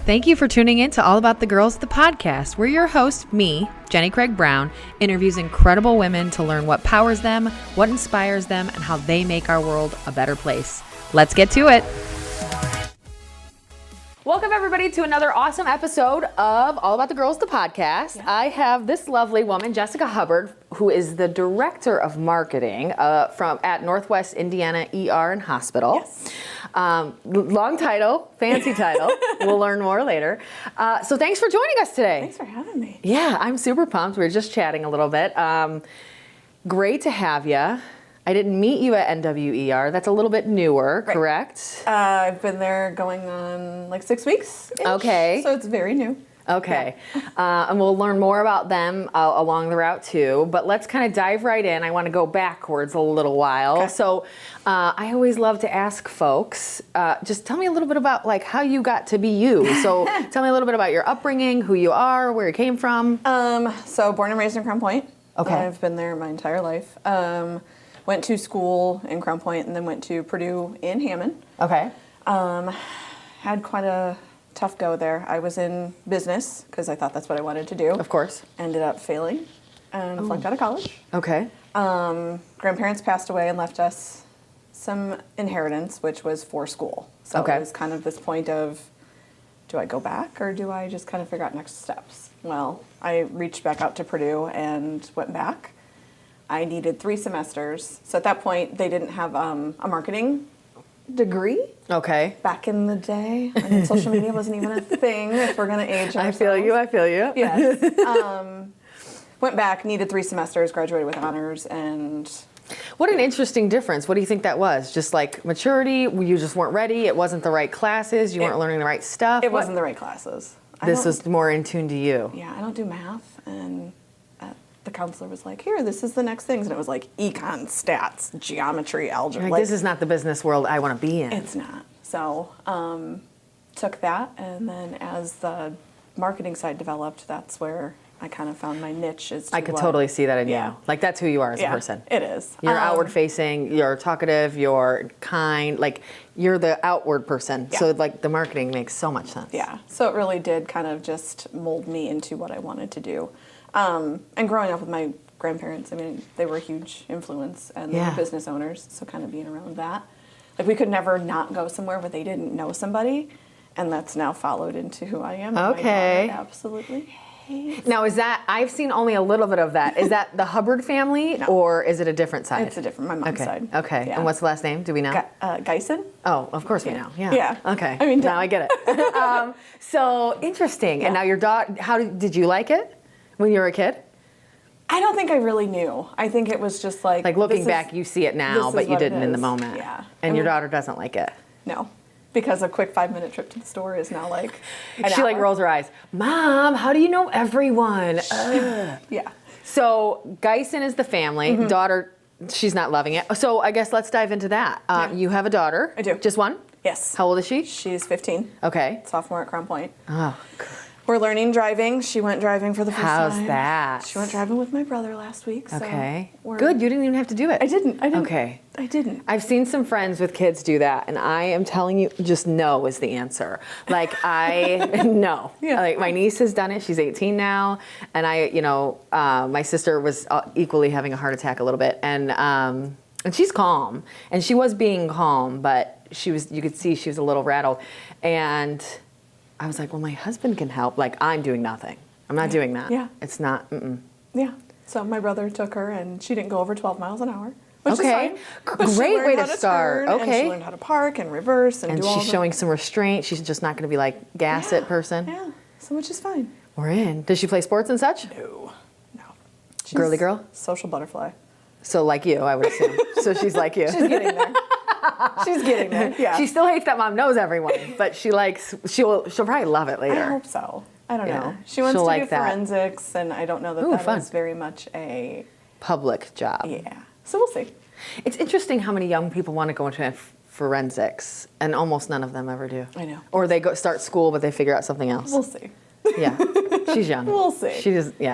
Thank you for tuning in to All About the Girls, the podcast. We're your host, me, Jenny Craig Brown, interviews incredible women to learn what powers them, what inspires them, and how they make our world a better place. Let's get to it. Welcome, everybody, to another awesome episode of All About the Girls, the podcast. Yeah. I have this lovely woman, Jessica Hubbard, who is the Director of Marketing at Northwest Indiana ER and Hospital. Yes. Long title, fancy title. We'll learn more later. So thanks for joining us today. Thanks for having me. Yeah, I'm super pumped. We were just chatting a little bit. Great to have you. I didn't meet you at NWER. That's a little bit newer, right. Correct? I've been there going on like 6 weeks. Okay. So it's very new. Okay. Yeah. And we'll learn more about them along the route too. But let's kind of dive right in. I want to go backwards a little while. Okay. So I always love to ask folks, just tell me a little bit about like how you got to be you. So tell me a little bit about your upbringing, who you are, where you came from. So born and raised in Crown Point. Okay. I've been there my entire life. Went to school in Crown Point and then went to Purdue in Hammond. Okay. Had quite a tough go there. I was in business because I thought that's what I wanted to do. Of course. Ended up failing and flunked out of college. Okay. Grandparents passed away and left us some inheritance, which was for school. So okay. It was kind of this point of, do I go back or do I just kind of figure out next steps? Well, I reached back out to Purdue and went back. I needed 3 semesters. So at that point, they didn't have a marketing degree. Okay. Back in the day, I mean, social media wasn't even a thing if we're going to age ourselves. I feel you. Yes. Went back, needed 3 semesters, graduated with honors, and... What an interesting difference. What do you think that was? Just like maturity? You just weren't ready? It wasn't the right classes? You weren't learning the right stuff? It wasn't the right classes. This was more in tune to you. Yeah, I don't do math, and... the counselor was like, here, this is the next things. And it was like econ, stats, geometry, algebra. Like, this is not the business world I want to be in. It's not. So took that. And then as the marketing side developed, that's where I kind of found my niche. I could totally see that in you. Like, that's who you are as a person. It is. You're outward facing, you're talkative, you're kind, like you're the outward person. Yeah. So like the marketing makes so much sense. Yeah. So it really did kind of just mold me into what I wanted to do. And growing up with my grandparents, I mean, they were a huge influence, and they were business owners, so kind of being around that. Like, we could never not go somewhere where they didn't know somebody, and that's now followed into who I am. Okay. My daughter absolutely hates. Now, is that, I've seen only a little bit of that. Is that the Hubbard family, or is it a different side? It's a different, my mom's side. Okay. Yeah. And what's the last name? Do we know? Geisen. Oh, of course we know. Yeah. Yeah. Okay. I mean, now I get it. So, interesting. Yeah. And now your daughter, did you like it? When you were a kid? I don't think I really knew. I think it was just like... Like looking back, you see it now, but you didn't in the moment. Yeah. And your daughter doesn't like it? No. Because a quick 5-minute trip to the store is now like She like rolls her eyes. Mom, how do you know everyone? Yeah. So Geisen is the family. Mm-hmm. Daughter, she's not loving it. So I guess let's dive into that. You have a daughter. I do. Just one? Yes. How old is she? She's 15. Okay. Sophomore at Crown Point. Oh, good. We're learning driving. She went driving for the first time. How's that? She went driving with my brother last week. So okay. Good. You didn't even have to do it. I didn't. Okay. I didn't. I've seen some friends with kids do that, and I am telling you, just no is the answer. Like, no. Yeah. Like, my niece has done it. She's 18 now, and my sister was equally having a heart attack a little bit, and she's calm, and she was being calm, but you could see she was a little rattled, and I was like, well, my husband can help. Like, I'm doing nothing. I'm not doing that. Yeah. It's not, Yeah. So my brother took her, and she didn't go over 12 miles an hour, which is fine. Great way to start. Okay. And she learned how to park and reverse and do all she's showing some restraint. She's just not going to be like gas it person. Yeah. So which is fine. We're in. Does she play sports and such? No. She's girly girl? Social butterfly. So like you, I would assume. So she's like you. She's getting there. She's getting there. Yeah. She still hates that mom knows everyone, but she'll probably love it later. I hope so. I don't know. She wants to do forensics, and I don't know that is very much a public job. Yeah. So we'll see. It's interesting how many young people want to go into forensics, and almost none of them ever do. I know. Or they start school, but they figure out something else. We'll see. Yeah. She's young. We'll see.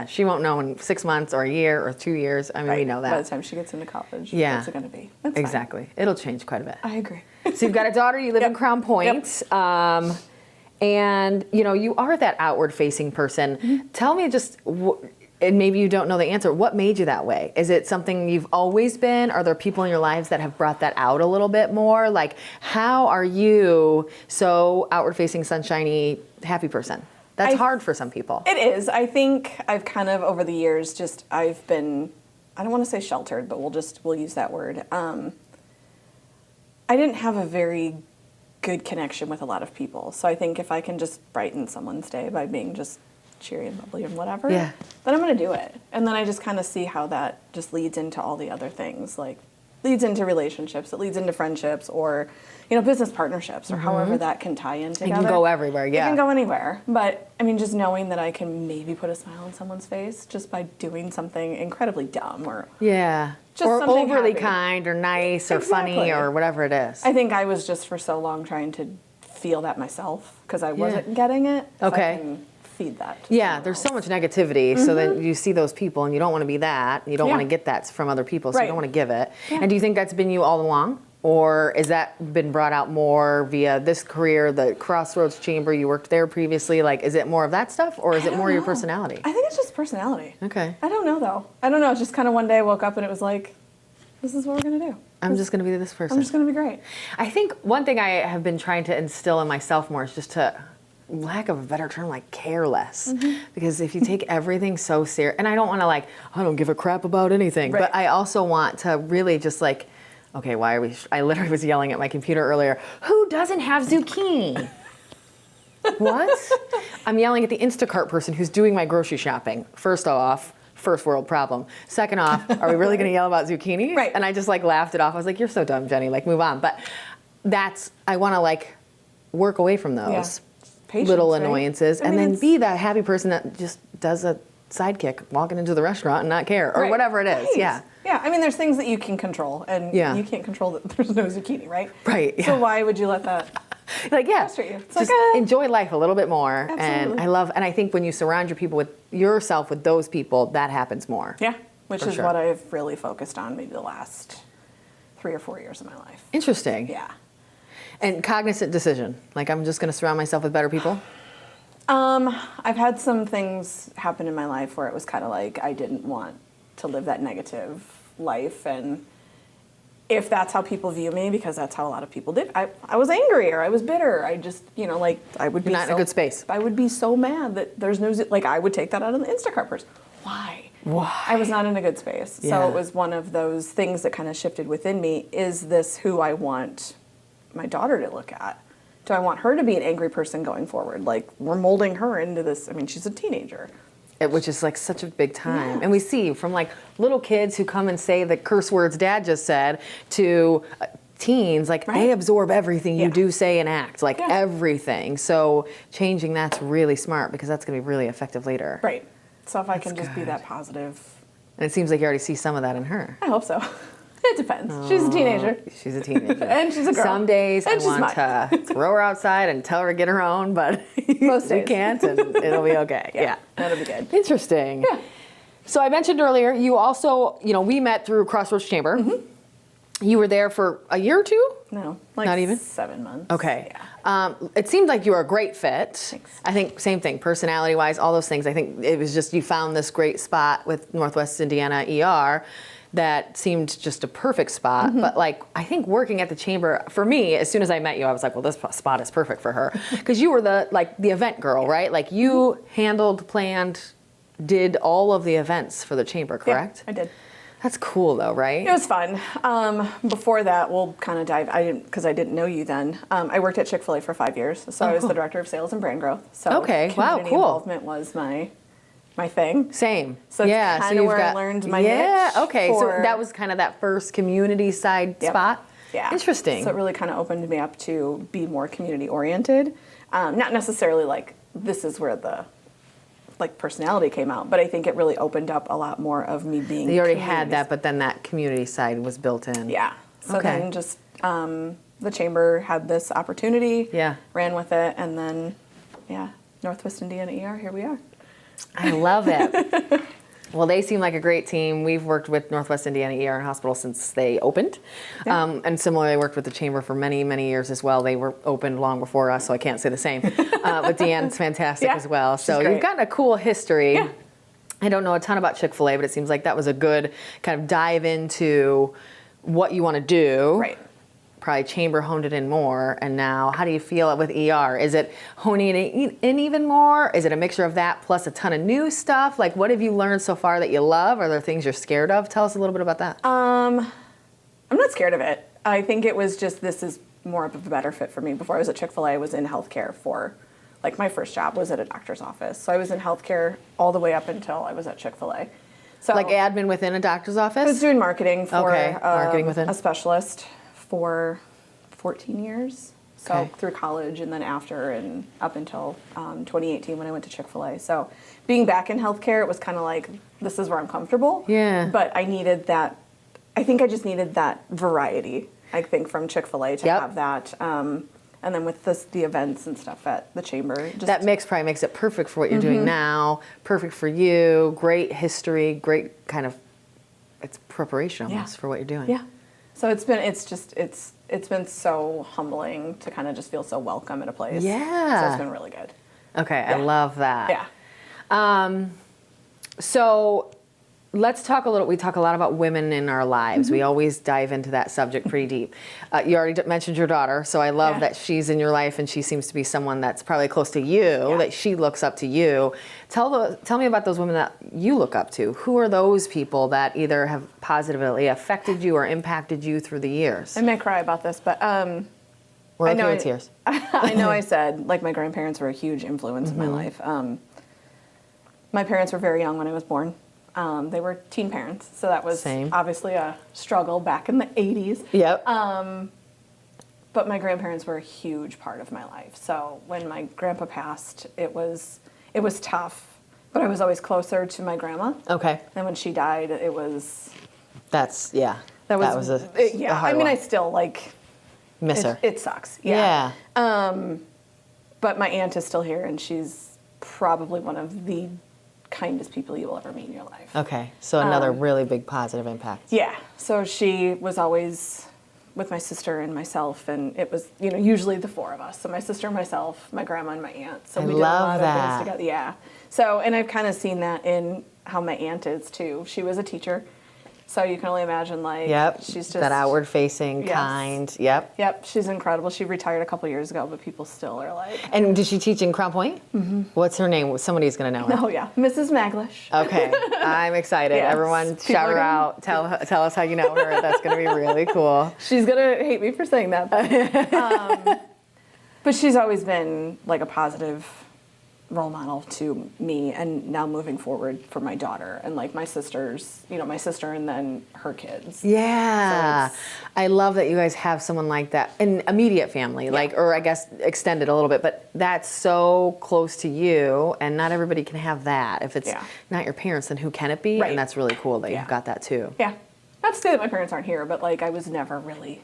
She won't know in 6 months or a year or 2 years. I mean, we know that. By the time she gets into college, what's it going to be? That's exactly. Fine. It'll change quite a bit. I agree. So you've got a daughter. You live in Crown Point. Yep. And, you are that outward facing person. Tell me just, and maybe you don't know the answer, what made you that way? Is it something you've always been? Are there people in your lives that have brought that out a little bit more? Like, how are you so outward facing, sunshiny, happy person? That's hard for some people. It is. I think I've kind of, over the years, I've been, I don't want to say sheltered, but we'll use that word. I didn't have a very good connection with a lot of people. So I think if I can just brighten someone's day by being just cheery and bubbly and whatever, then I'm going to do it. And then I just kind of see how that just leads into all the other things, like leads into relationships, it leads into friendships, or business partnerships, or however that can tie in together. It can go everywhere, It can go anywhere. But I mean, just knowing that I can maybe put a smile on someone's face just by doing something incredibly dumb, or just or something overly happy. kind or nice or funny or whatever it is. I think I was just for so long trying to feel that myself because I wasn't getting it. Okay. I can feed that. There's so much negativity, so then you see those people and you don't want to be that. You don't want to get that from other people, so you don't want to give it. And do you think that's been you all along? Or has that been brought out more via this career, the Crossroads Chamber, you worked there previously? Like, is it more of that stuff, or is it more your personality? I think it's just personality. Okay. I don't know, though. I don't know. It's just kind of one day I woke up and it was like, this is what we're going to do. I'm just going to be this person. I'm just going to be great. I think one thing I have been trying to instill in myself more is just to, lack of a better term, like care less. Because if you take everything so serious, and I don't want to I don't give a crap about anything, but I also want to really just okay, why are we, I literally was yelling at my computer earlier, who doesn't have zucchini? What? I'm yelling at the Instacart person who's doing my grocery shopping. First off, first world problem. Second off, are we really going to yell about zucchini? Right. And I just laughed it off. I was like, you're so dumb, Jenny, move on. But I want to work away from those Patience, little right? annoyances and then be that happy person that just does a sidekick walking into the restaurant and not care or whatever it is. Right. Yeah. Yeah, I mean, there's things that you can control, and you can't control that there's no zucchini, right? Right. Yeah. So why would you let that frustrate you? It's just enjoy life a little bit more. Absolutely. And I think when you surround yourself with those people, that happens more. Yeah, which is what I've really focused on maybe the last 3 or 4 years of my life. Interesting. Yeah. And cognizant decision, I'm just going to surround myself with better people? I've had some things happen in my life where it was kind of I didn't want to live that negative life, and if that's how people view me, because that's how a lot of people did, I was angry or I was bitter. I just, I would be not in a good space. I would be so mad that there's no, I would take that out on the Instacart person. Why? I was not in a good space. Yeah. So it was one of those things that kind of shifted within me. Is this who I want my daughter to look at? Do I want her to be an angry person going forward? We're molding her into this. I mean, she's a teenager. Which is such a big time. And we see from little kids who come and say the curse words Dad just said to teens, they absorb everything you do, say, and act, everything. So changing that's really smart because that's going to be really effective later. Right. So if I can just be that positive. And it seems like you already see some of that in her. I hope so. It depends. She's a teenager. She's a teenager. And she's a girl. Some days and I want to throw her outside and tell her to get her own, but most days you can't, and it'll be okay. Yeah. That'll be good. Interesting. Yeah. So I mentioned earlier, you also, we met through Crossroads Chamber. You were there for a year or two? No, not even 7 months. Okay. Yeah. It seemed like you were a great fit. Thanks. I think same thing, personality-wise, all those things. I think it was just you found this great spot with Northwest Indiana ER that seemed just a perfect spot. But I think working at the chamber, for me, as soon as I met you, I was like, well, this spot is perfect for her. Because you were the event girl, right? You handled, planned, did all of the events for the chamber, correct? Yeah, I did. That's cool though, right? It was fun. Before that, we'll kind of dive, because I didn't know you then. I worked at Chick-fil-A for 5 years. So I was the director of sales and brand growth. So community involvement was my thing. Same. So it's kind of where I learned my niche. Yeah, okay. So that was kind of that first community side spot? Yeah. Interesting. So it really kind of opened me up to be more community oriented. Not necessarily this is where the personality came out, but I think it really opened up a lot more of me being. You already had that, but then that community side was built in. Yeah. So then just the chamber had this opportunity. Yeah. Ran with it, and then Northwest Indiana ER. Here we are. I love it. Well, they seem like a great team. We've worked with Northwest Indiana ER and Hospital since they opened. Yeah. And similarly, I worked with the Chamber for many, many years as well. They were opened long before us, so I can't say the same. But Deanne's fantastic as well. So you've gotten a cool history. Yeah. I don't know a ton about Chick-fil-A, but it seems like that was a good kind of dive into what you want to do. Right. Probably Chamber honed it in more, and now how do you feel with ER? Is it honing it in even more? Is it a mixture of that plus a ton of new stuff? Like, what have you learned so far that you love? Are there things you're scared of? Tell us a little bit about that. I'm not scared of it. I think it was just, this is more of a better fit for me. Before I was at Chick-fil-A, I was in healthcare for, like, my first job was at a doctor's office. So I was in healthcare all the way up until I was at Chick-fil-A. So Like admin within a doctor's office? I was doing marketing for marketing within. a specialist for 14 years. So through college and then after and up until 2018 when I went to Chick-fil-A. So being back in healthcare, it was kind of like, this is where I'm comfortable. Yeah. But I needed that, I think I just needed that variety, I think, from Chick-fil-A to have that. And then with the events and stuff at the Chamber. Just, that mix probably makes it perfect for what you're doing now, perfect for you, great history, great kind of, it's preparation almost for what you're doing. Yeah. So it's been so humbling to kind of just feel so welcome at a place. Yeah. So it's been really good. Okay, I love that. Yeah. So let's talk we talk a lot about women in our lives. We always dive into that subject pretty deep. You already mentioned your daughter, so I love that she's in your life and she seems to be someone that's probably close to you, that she looks up to you. Tell me about those women that you look up to. Who are those people that either have positively affected you or impacted you through the years? I may cry about this, but we're okay with tears. I know I said, like, my grandparents were a huge influence in my life. My parents were very young when I was born. They were teen parents, so that was obviously a struggle back in the 80s. Yep. But my grandparents were a huge part of my life. So when my grandpa passed, it was tough, but I was always closer to my grandma. Okay. And when she died, it was... That was a hard I mean, one. I still, like... Miss her. It sucks. Yeah. But my aunt is still here, and she's probably one of the kindest people you will ever meet in your life. Okay, so another really big positive impact. Yeah, so she was always with my sister and myself, and it was, usually the four of us. So my sister, myself, my grandma, and my aunt. So we did a lot of things together. Yeah. So, and I've kind of seen that in how my aunt is too. She was a teacher. So you can only imagine, like, she's just... that outward-facing, kind, Yep, she's incredible. She retired a couple years ago, but people still are like... And did she teach in Crown Point? Mm-hmm. What's her name? Somebody's going to know her. Oh, yeah, Mrs. Maglish. Okay, I'm excited. Yes. Everyone shout her out. Tell us how you know her. That's going to be really cool. She's going to hate me for saying that. But she's always been, like, a positive role model to me, and now moving forward for my daughter and, like, my sisters, my sister and then her kids. Yeah. So I love that you guys have someone like that, an immediate family, or I guess extended a little bit, but that's so close to you, and not everybody can have that. If it's not your parents, then who can it be? Right. And that's really cool that you've got that too. Yeah. Not to say that my parents aren't here, but, like, I was never really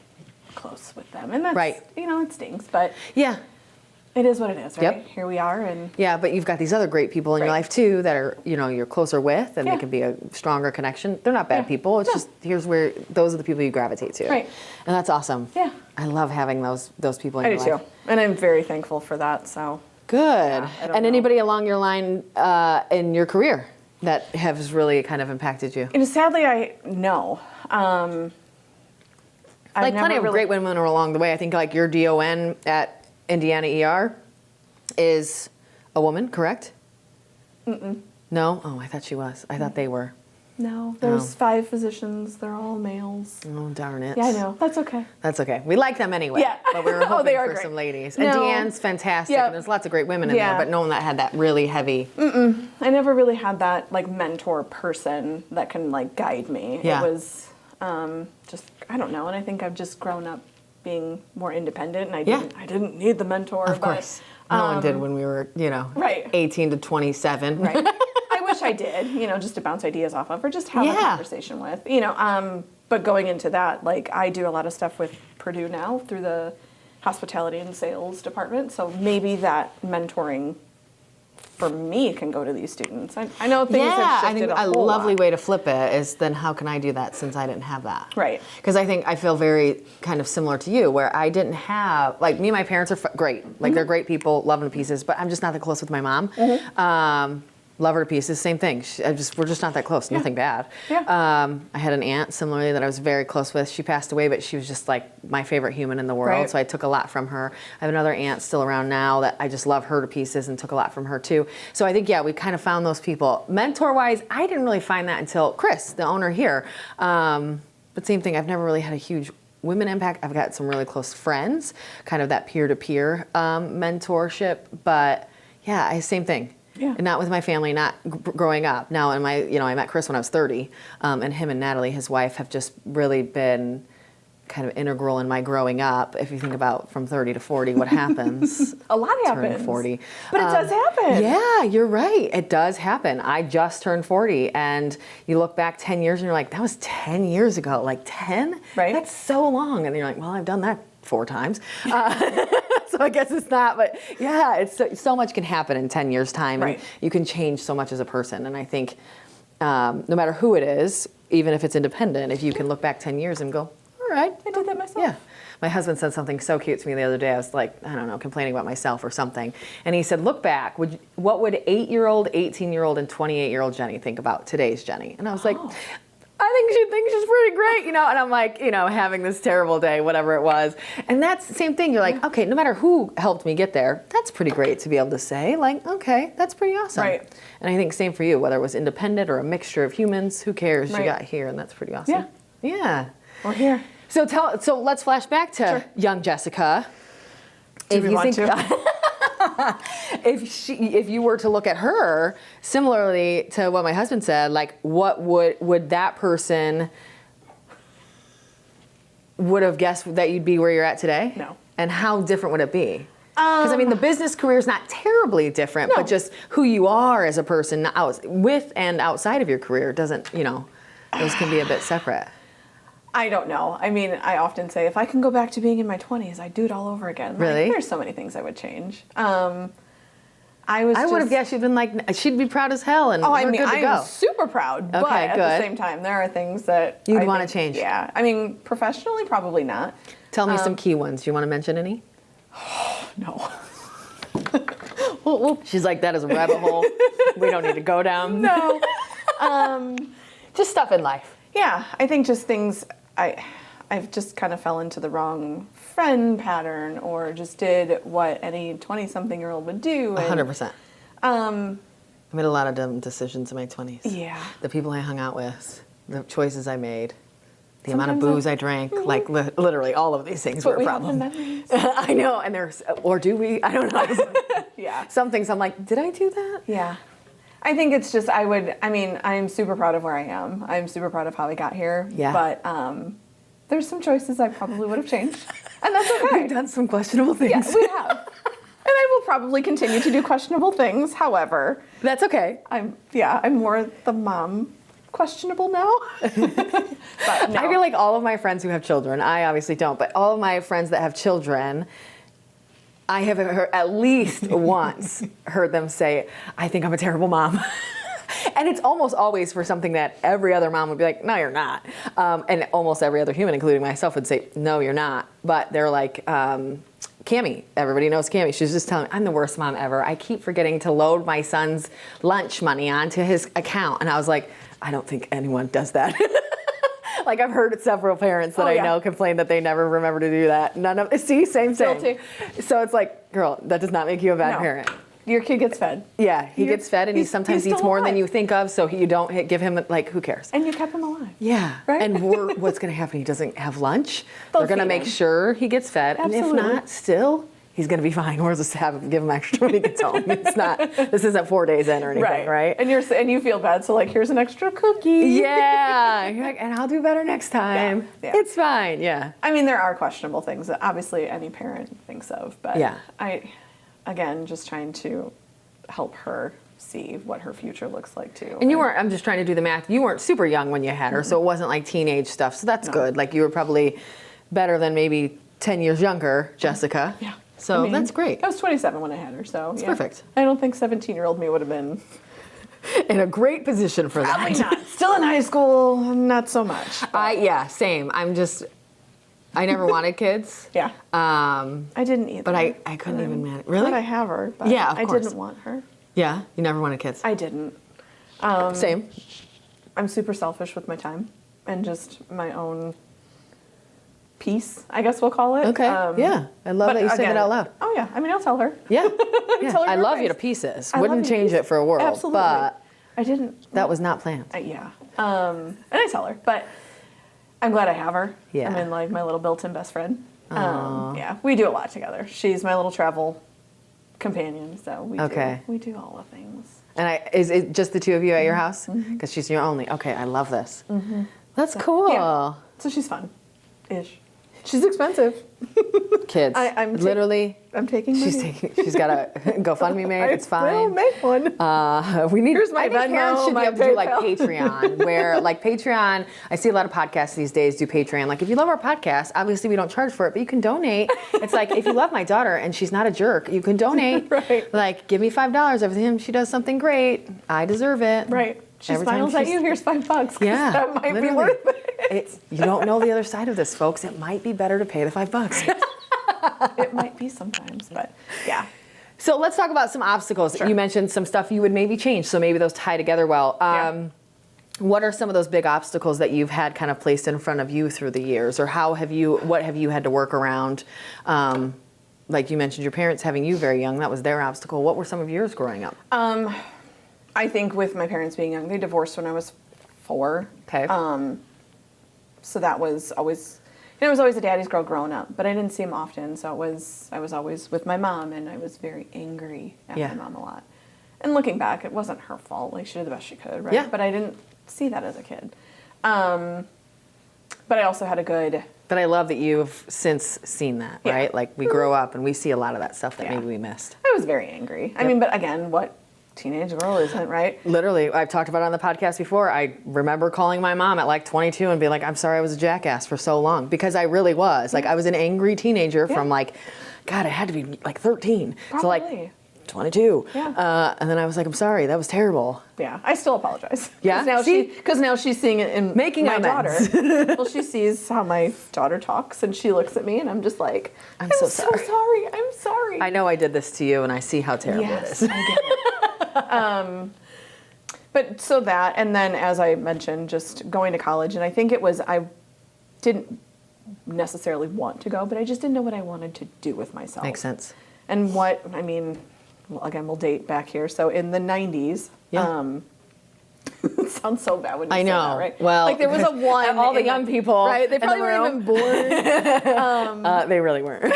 close with them. And that's, it stings, but... Yeah. It is what it is, right? Yep. Here we are, and... Yeah, but you've got these other great people in your life, too, that are, you're closer with, and they can be a stronger connection. They're not bad people. It's just, those are the people you gravitate to. Right. And that's awesome. Yeah. I love having those people in your life. I do, too. And I'm very thankful for that, so... Good. Yeah, and anybody along your line in your career that has really kind of impacted you? Sadly, no. Plenty of great women are along the way. I think, like, your DON at Indiana ER is a woman, correct? Mm-mm. No? Oh, I thought she was. I thought they were. No, there's 5 physicians. They're all males. Oh, darn it. Yeah, I know. That's okay. That's okay. We like them anyway. Yeah. But we were hoping they are for great. some ladies. No. And Deanne's fantastic. And there's lots of great women in there, but no one that had that really heavy... I never really had that, like, mentor person that can, like, guide me. Yeah. It was just, I don't know, and I think I've just grown up being more independent, and I didn't need the mentor. Of course. No one did when we were, 18 to 27. Right. I wish I did, just to bounce ideas off of or just have a conversation with, but going into that, like, I do a lot of stuff with Purdue now through the hospitality and sales department. So maybe that mentoring for me can go to these students. I know things have I shifted think a a whole lovely lot. way to flip it is then how can I do that since I didn't have that? Right. Because I think I feel very kind of similar to you where I didn't have, like me and my parents are great. Like they're great people, love them to pieces, but I'm just not that close with my mom. Love her to pieces, same thing. We're just not that close, nothing bad. Yeah. I had an aunt similarly that I was very close with. She passed away, but she was just like my favorite human in the world. Right. So I took a lot from her. I have another aunt still around now that I just love her to pieces and took a lot from her too. So I think, we kind of found those people. Mentor-wise, I didn't really find that until Chris, the owner here. But same thing, I've never really had a huge women impact. I've got some really close friends, kind of that peer-to-peer mentorship. But same thing. Yeah. And not with my family, not growing up. Now, I met Chris when I was 30, and him and Natalie, his wife, have just really been kind of integral in my growing up. If you think about from 30 to 40, what happens? A lot turning happens. 40. But it does happen. Yeah, you're right. It does happen. I just turned 40, and you look back 10 years, and you're like, that was 10 years ago. Like 10? Right. That's so long. And you're like, well, I've done that 4 times. So I guess it's not, but it's so much can happen in 10 years' time, Right. and you can change so much as a person. And I think no matter who it is, even if it's independent, if you can look back 10 years and go, all right. I did that myself. Yeah. My husband said something so cute to me the other day. I was like, I don't know, complaining about myself or something. And he said, look back. What would 8-year-old, 18-year-old, and 28-year-old Jenny think about today's Jenny? And I was like, I think she thinks she's pretty great, and I'm like, having this terrible day, whatever it was. And that's the same thing. You're like, okay, no matter who helped me get there, that's pretty great to be able to say, like, okay, that's pretty awesome. Right. And I think same for you, whether it was independent or a mixture of humans, who cares? Right. You got here, and that's pretty awesome. Yeah. We're here. So let's flash back to young Jessica. Do we want to? If you were to look at her similarly to what my husband said, like what would that person would have guessed that you'd be where you're at today? No. And how different would it be? Because I mean, the business career is not terribly different, No. but just who you are as a person with and outside of your career doesn't, those can be a bit separate. I don't know. I mean, I often say if I can go back to being in my 20s, I'd do it all over again. Really? Like, there's so many things I would change. I would have guessed you'd been like, she'd be proud as hell and we're good to I'm go. super proud. But Okay, at good. the same time, there are things that You'd I wanna think- change. Yeah. I mean, professionally, probably not. Tell me some key ones. Do you want to mention any? No. She's like, that is a rabbit hole. We don't need to go down. No. Just stuff in life. Yeah, I think just things I've just kind of fell into the wrong friend pattern or just did what any 20-something-year-old would do. 100%. And, I made a lot of dumb decisions in my 20s. yeah. The people I hung out with, the choices I made, the amount of Sometimes booze I drank, like literally all of these things But were a we have the problem. memories. I know, and or do we? I don't know. Yeah. Some things I'm like, did I do that? Yeah. I think it's just, I'm super proud of where I am. I'm super proud of how I got here. Yeah. But there's some choices I probably would have changed. And that's okay. We've done some questionable things. Yeah, we have. And I will probably continue to do questionable things. However, That's okay. I'm more the mom questionable now. But no. I feel like all of my friends who have children, I obviously don't, but all of my friends that have children, I have at least once heard them say, I think I'm a terrible mom. And it's almost always for something that every other mom would be like, no, you're not. And almost every other human, including myself, would say, no, you're not. But they're like, Cammie, everybody knows Cammie. She was just telling me, I'm the worst mom ever. I keep forgetting to load my son's lunch money onto his account. And I was like, I don't think anyone does that. Like I've heard several parents that I know complain that they never remember to do that. Same. Guilty. So it's like, girl, that does not make you a bad parent. Your kid gets fed. Yeah, he gets fed and he sometimes he's eats still more than alive. you think of, so you don't give him, like, who cares? And you kept him alive. Yeah. Right? And what's going to happen? He doesn't have lunch. They'll They're going to feed make him. sure he gets fed. Absolutely. And if not, still, he's going to be fine. Or just give him extra when he gets home. This isn't 4 days in or anything, right? And you feel bad, so like, here's an extra cookie. Yeah. You're like, and I'll do better next time. Yeah. It's fine. Yeah. I mean, there are questionable things that obviously any parent thinks of, but Yeah. again, just trying to help her see what her future looks like too. And I'm just trying to do the math. You weren't super young when you had her, so it wasn't like teenage stuff. So that's good. Like you were probably better than maybe 10 years younger, Jessica. Yeah. So that's great. I was 27 when I had her, so It's yeah. perfect. I don't think 17-year-old me would have been In a great position for that. probably not. Still in high school, not so much. Same. I never wanted kids. Yeah. I didn't either. But I couldn't even manage. Really? But I have her. But Yeah, of I course. didn't want her. Yeah, you never wanted kids. I didn't. Same. I'm super selfish with my time and just my own peace, I guess we'll call it. Okay. Yeah. I love that you said that out loud. Oh yeah. I mean, I'll tell her. Yeah. Tell her I your love you to face. pieces. I love Wouldn't you change to it for a world. Absolutely. But I didn't. that was not planned. Yeah. And I tell her, but I'm glad I have her. Yeah. I mean, like my little built-in best friend. Yeah. We do a lot together. She's my little travel companion, so we do all the things. And is it just the two of you at your house? Because she's your only. Okay, I love this. That's cool. Yeah. So she's fun-ish. She's expensive. Kids. I'm literally. I'm taking money. She's got a GoFundMe made. It's fine. I will make one. We need. Here's my I think Venmo, parents should be my able to do like PayPal. Patreon, where like Patreon. I see a lot of podcasts these days do Patreon. Like if you love our podcast, obviously we don't charge for it, but you can donate. It's like if you love my daughter and she's not a jerk, you can donate. Right. Like give me $5 every time she does something great. I deserve it. Right. She Every time smiles at she's- you. Here's $5. 'Cause Yeah, that might literally. be worth it. You don't know the other side of this, folks. It might be better to pay the $5. It might be sometimes, but yeah. So let's talk about some obstacles. Sure. You mentioned some stuff you would maybe change, so maybe those tie together well. Yeah. What are some of those big obstacles that you've had kind of placed in front of you through the years, or what have you had to work around? Like you mentioned, your parents having you very young, that was their obstacle. What were some of yours growing up? I think with my parents being young, they divorced when I was 4. Okay. So that was always, it was always a daddy's girl growing up, but I didn't see him often. So I was always with my mom, and I was very angry at my mom a lot. And looking back, it wasn't her fault. Like she did the best she could, right? Yeah. But I didn't see that as a kid. But I also had a good. But I love that you've since seen that, Yeah. right? Like we grow up and we see a lot of that stuff that Yeah. maybe we missed. I was very angry. I mean, but again, what teenage girl isn't, right? Literally, I've talked about it on the podcast before. I remember calling my mom at like 22 and being like, I'm sorry I was a jackass for so long. Because I really was. Like, I was an angry teenager from like, God, I had to be like 13 to like Probably. 22. Yeah. And then I was like, I'm sorry, that was terrible. Yeah, I still apologize. Yeah? Because now she's seeing it in Making my amends. daughter. Well, she sees how my daughter talks, and she looks at me, and I'm just like, I'm so so sorry. sorry. I'm sorry. I know I did this to you, and I see how terrible Yes, it is. I get it. But so that, and then as I mentioned, just going to college, and I think it was, I didn't necessarily want to go, but I just didn't know what I wanted to do with myself. Makes sense. And well, again, we'll date back here. So in the 90s, it sounds so bad when you I say know. that, right? Well, like there was a one. all the young people Right? They in the probably weren't even born. They really weren't.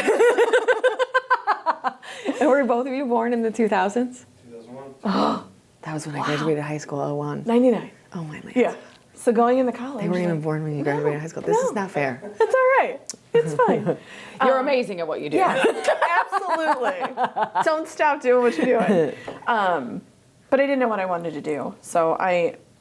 And were both of you born in the 2000s? 2001. That was when I graduated high school, 01. 99. Oh my man. Yeah. So going into college. They weren't even like, born when you graduated high school. This is not fair. That's all right. It's fine. You're amazing at what you do. Yeah, absolutely. Don't stop doing what you're doing. But I didn't know what I wanted to do. So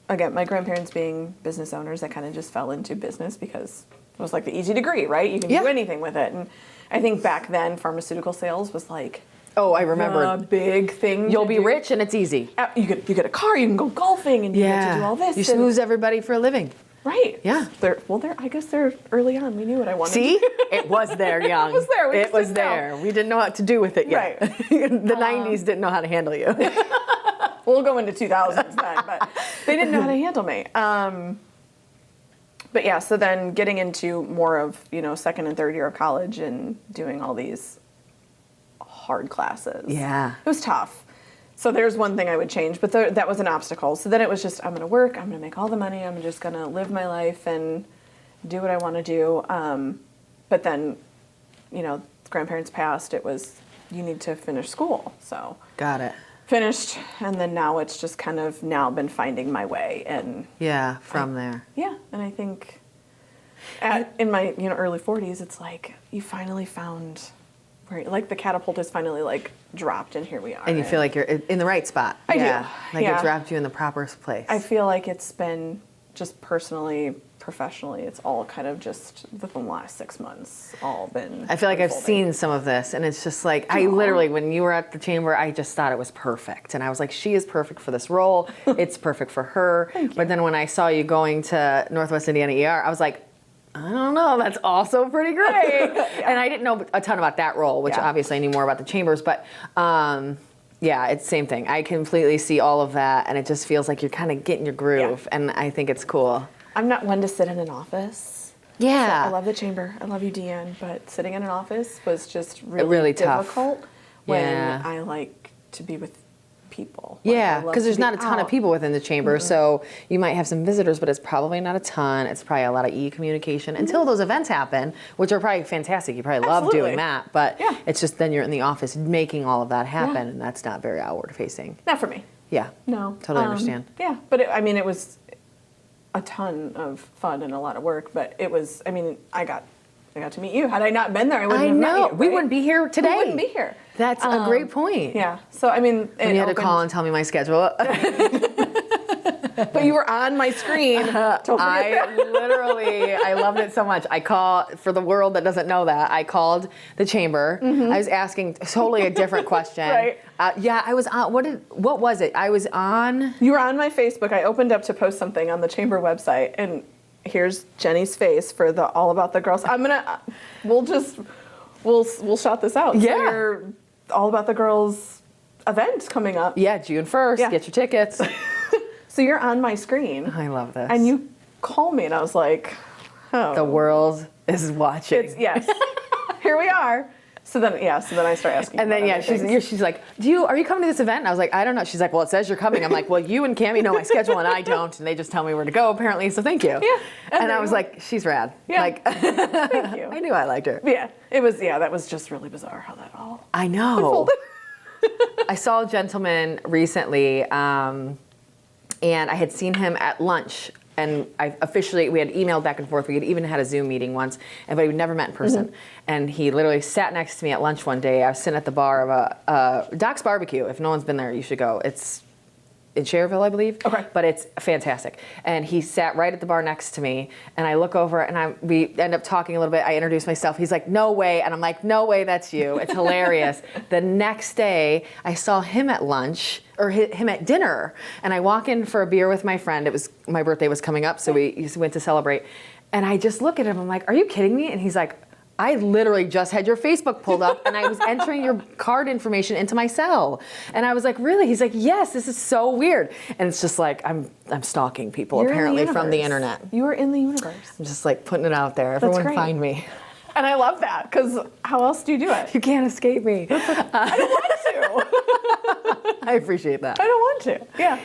again, my grandparents being business owners, I kind of just fell into business because it was like the easy degree, right? You can do anything with it. And I think back then, pharmaceutical sales was like, Oh, I remember. a big thing. You'll to be do. rich and it's easy. You get a car, you can go golfing, and you get to do all this. You and- snooze everybody for a living. Right. Yeah. I guess they're early on. We knew what I wanted. See? It was there, young. It was there. We It just was didn't know. there. We didn't know what to do with it yet. Right. The 90s didn't know how to handle you. We'll go into 2000s then, but they didn't know how to handle me. But yeah, so then getting into more of, second and third year of college and doing all these hard classes. Yeah. It was tough. So there's one thing I would change, but that was an obstacle. So then it was just, I'm going to work, I'm going to make all the money, I'm just going to live my life and do what I want to do. But then, grandparents passed, it was, you need to finish school. So Got it. finished, and then now it's just kind of now been finding my way. And Yeah, from there. yeah, and I think in my early 40s, it's like you finally found where like the catapult is finally like dropped, and here we are. And you feel like you're in the right spot. I do. Like Yeah. it dropped you in the proper place. I feel like it's been just personally professionally, it's all kind of just within the last 6 months all been I feel like I've unfolding. seen some of this, and it's just like, I literally, when you were at the chamber, I just thought it was perfect. And I was like, she is perfect for this role. It's perfect for her. Thank you. But then when I saw you going to Northwest Indiana ER, I was like, I don't know, that's also pretty great. And I didn't know a ton about that role, which obviously I knew more about the chambers, but yeah, it's the same thing. I completely see all of that, and it just feels like you're kind of getting your groove, and I think it's cool. I'm not one to sit in an office. Yeah. So I love the chamber. I love you, Deanne, but sitting in an office was just really, Really tough. difficult when Yeah. I like to be with people. Like, I Yeah, love because to there's be not a ton of out. people within the chamber, so you might have some visitors, but it's probably not a ton. It's probably a lot of e-communication until those events happen, which are probably fantastic. You probably love Absolutely. doing that, but Yeah. it's just then you're in the office making all of that happen, and that's not very outward facing. Not for me. Yeah, No. totally understand. Yeah, but it was a ton of fun and a lot of work, but it was, I got to meet you. Had I not been there, I wouldn't I have met know. you. We right? wouldn't be here today. We wouldn't be here. That's a great point. Yeah. So, And you had to call and tell me my schedule. But you were on my screen. Don't forget that. I loved it so much. For the world that doesn't know that, I called the chamber. I was asking totally a different question. Right. Yeah, I was on, what was it? I was on. You were on my Facebook. I opened up to post something on the chamber website, and here's Jenny's face for the All About the Girls. We'll shout this out. Yeah. So you're All About the Girls event coming up. Yeah, June 1st. Yeah. Get your tickets. So you're on my screen. I love this. And you call me, and I was like, oh. The world is watching. Yes. Here we are. So then I start asking. And then about other things. she's like, are you coming to this event? And I was like, I don't know. She's like, well, it says you're coming. I'm like, well, you and Cammie know my schedule and I don't, and they just tell me where to go apparently. So thank you. Yeah. And I was like, she's rad. Yeah. Like, Thank you. I knew I liked her. Yeah. It was. Yeah. That was just really bizarre how that all. I know. unfolded. I saw a gentleman recently, and I had seen him at lunch. And we had emailed back and forth. We had even had a Zoom meeting once, but we'd never met in person. And he literally sat next to me at lunch one day. I was sitting at the bar of Doc's Barbecue. If no one's been there, you should go. It's in Cherville, I believe. Okay. But it's fantastic. And he sat right at the bar next to me, and I look over, and we end up talking a little bit. I introduce myself. He's like, no way. And I'm like, no way, that's you. It's hilarious. The next day, I saw him at lunch, or him at dinner, and I walk in for a beer with my friend. My birthday was coming up, so we went to celebrate. And I just look at him, I'm like, are you kidding me? And he's like, I literally just had your Facebook pulled up and I was entering your card information into my cell. And I was like, really? He's like, yes, this is so weird. And it's just like, I'm stalking people You're in apparently the from the universe. internet. You are in the universe. I'm just like putting it out there. Everyone great. find me. And I love that, because how else do you do it? You can't escape me. I don't want to. I appreciate that. I don't want to. Yeah.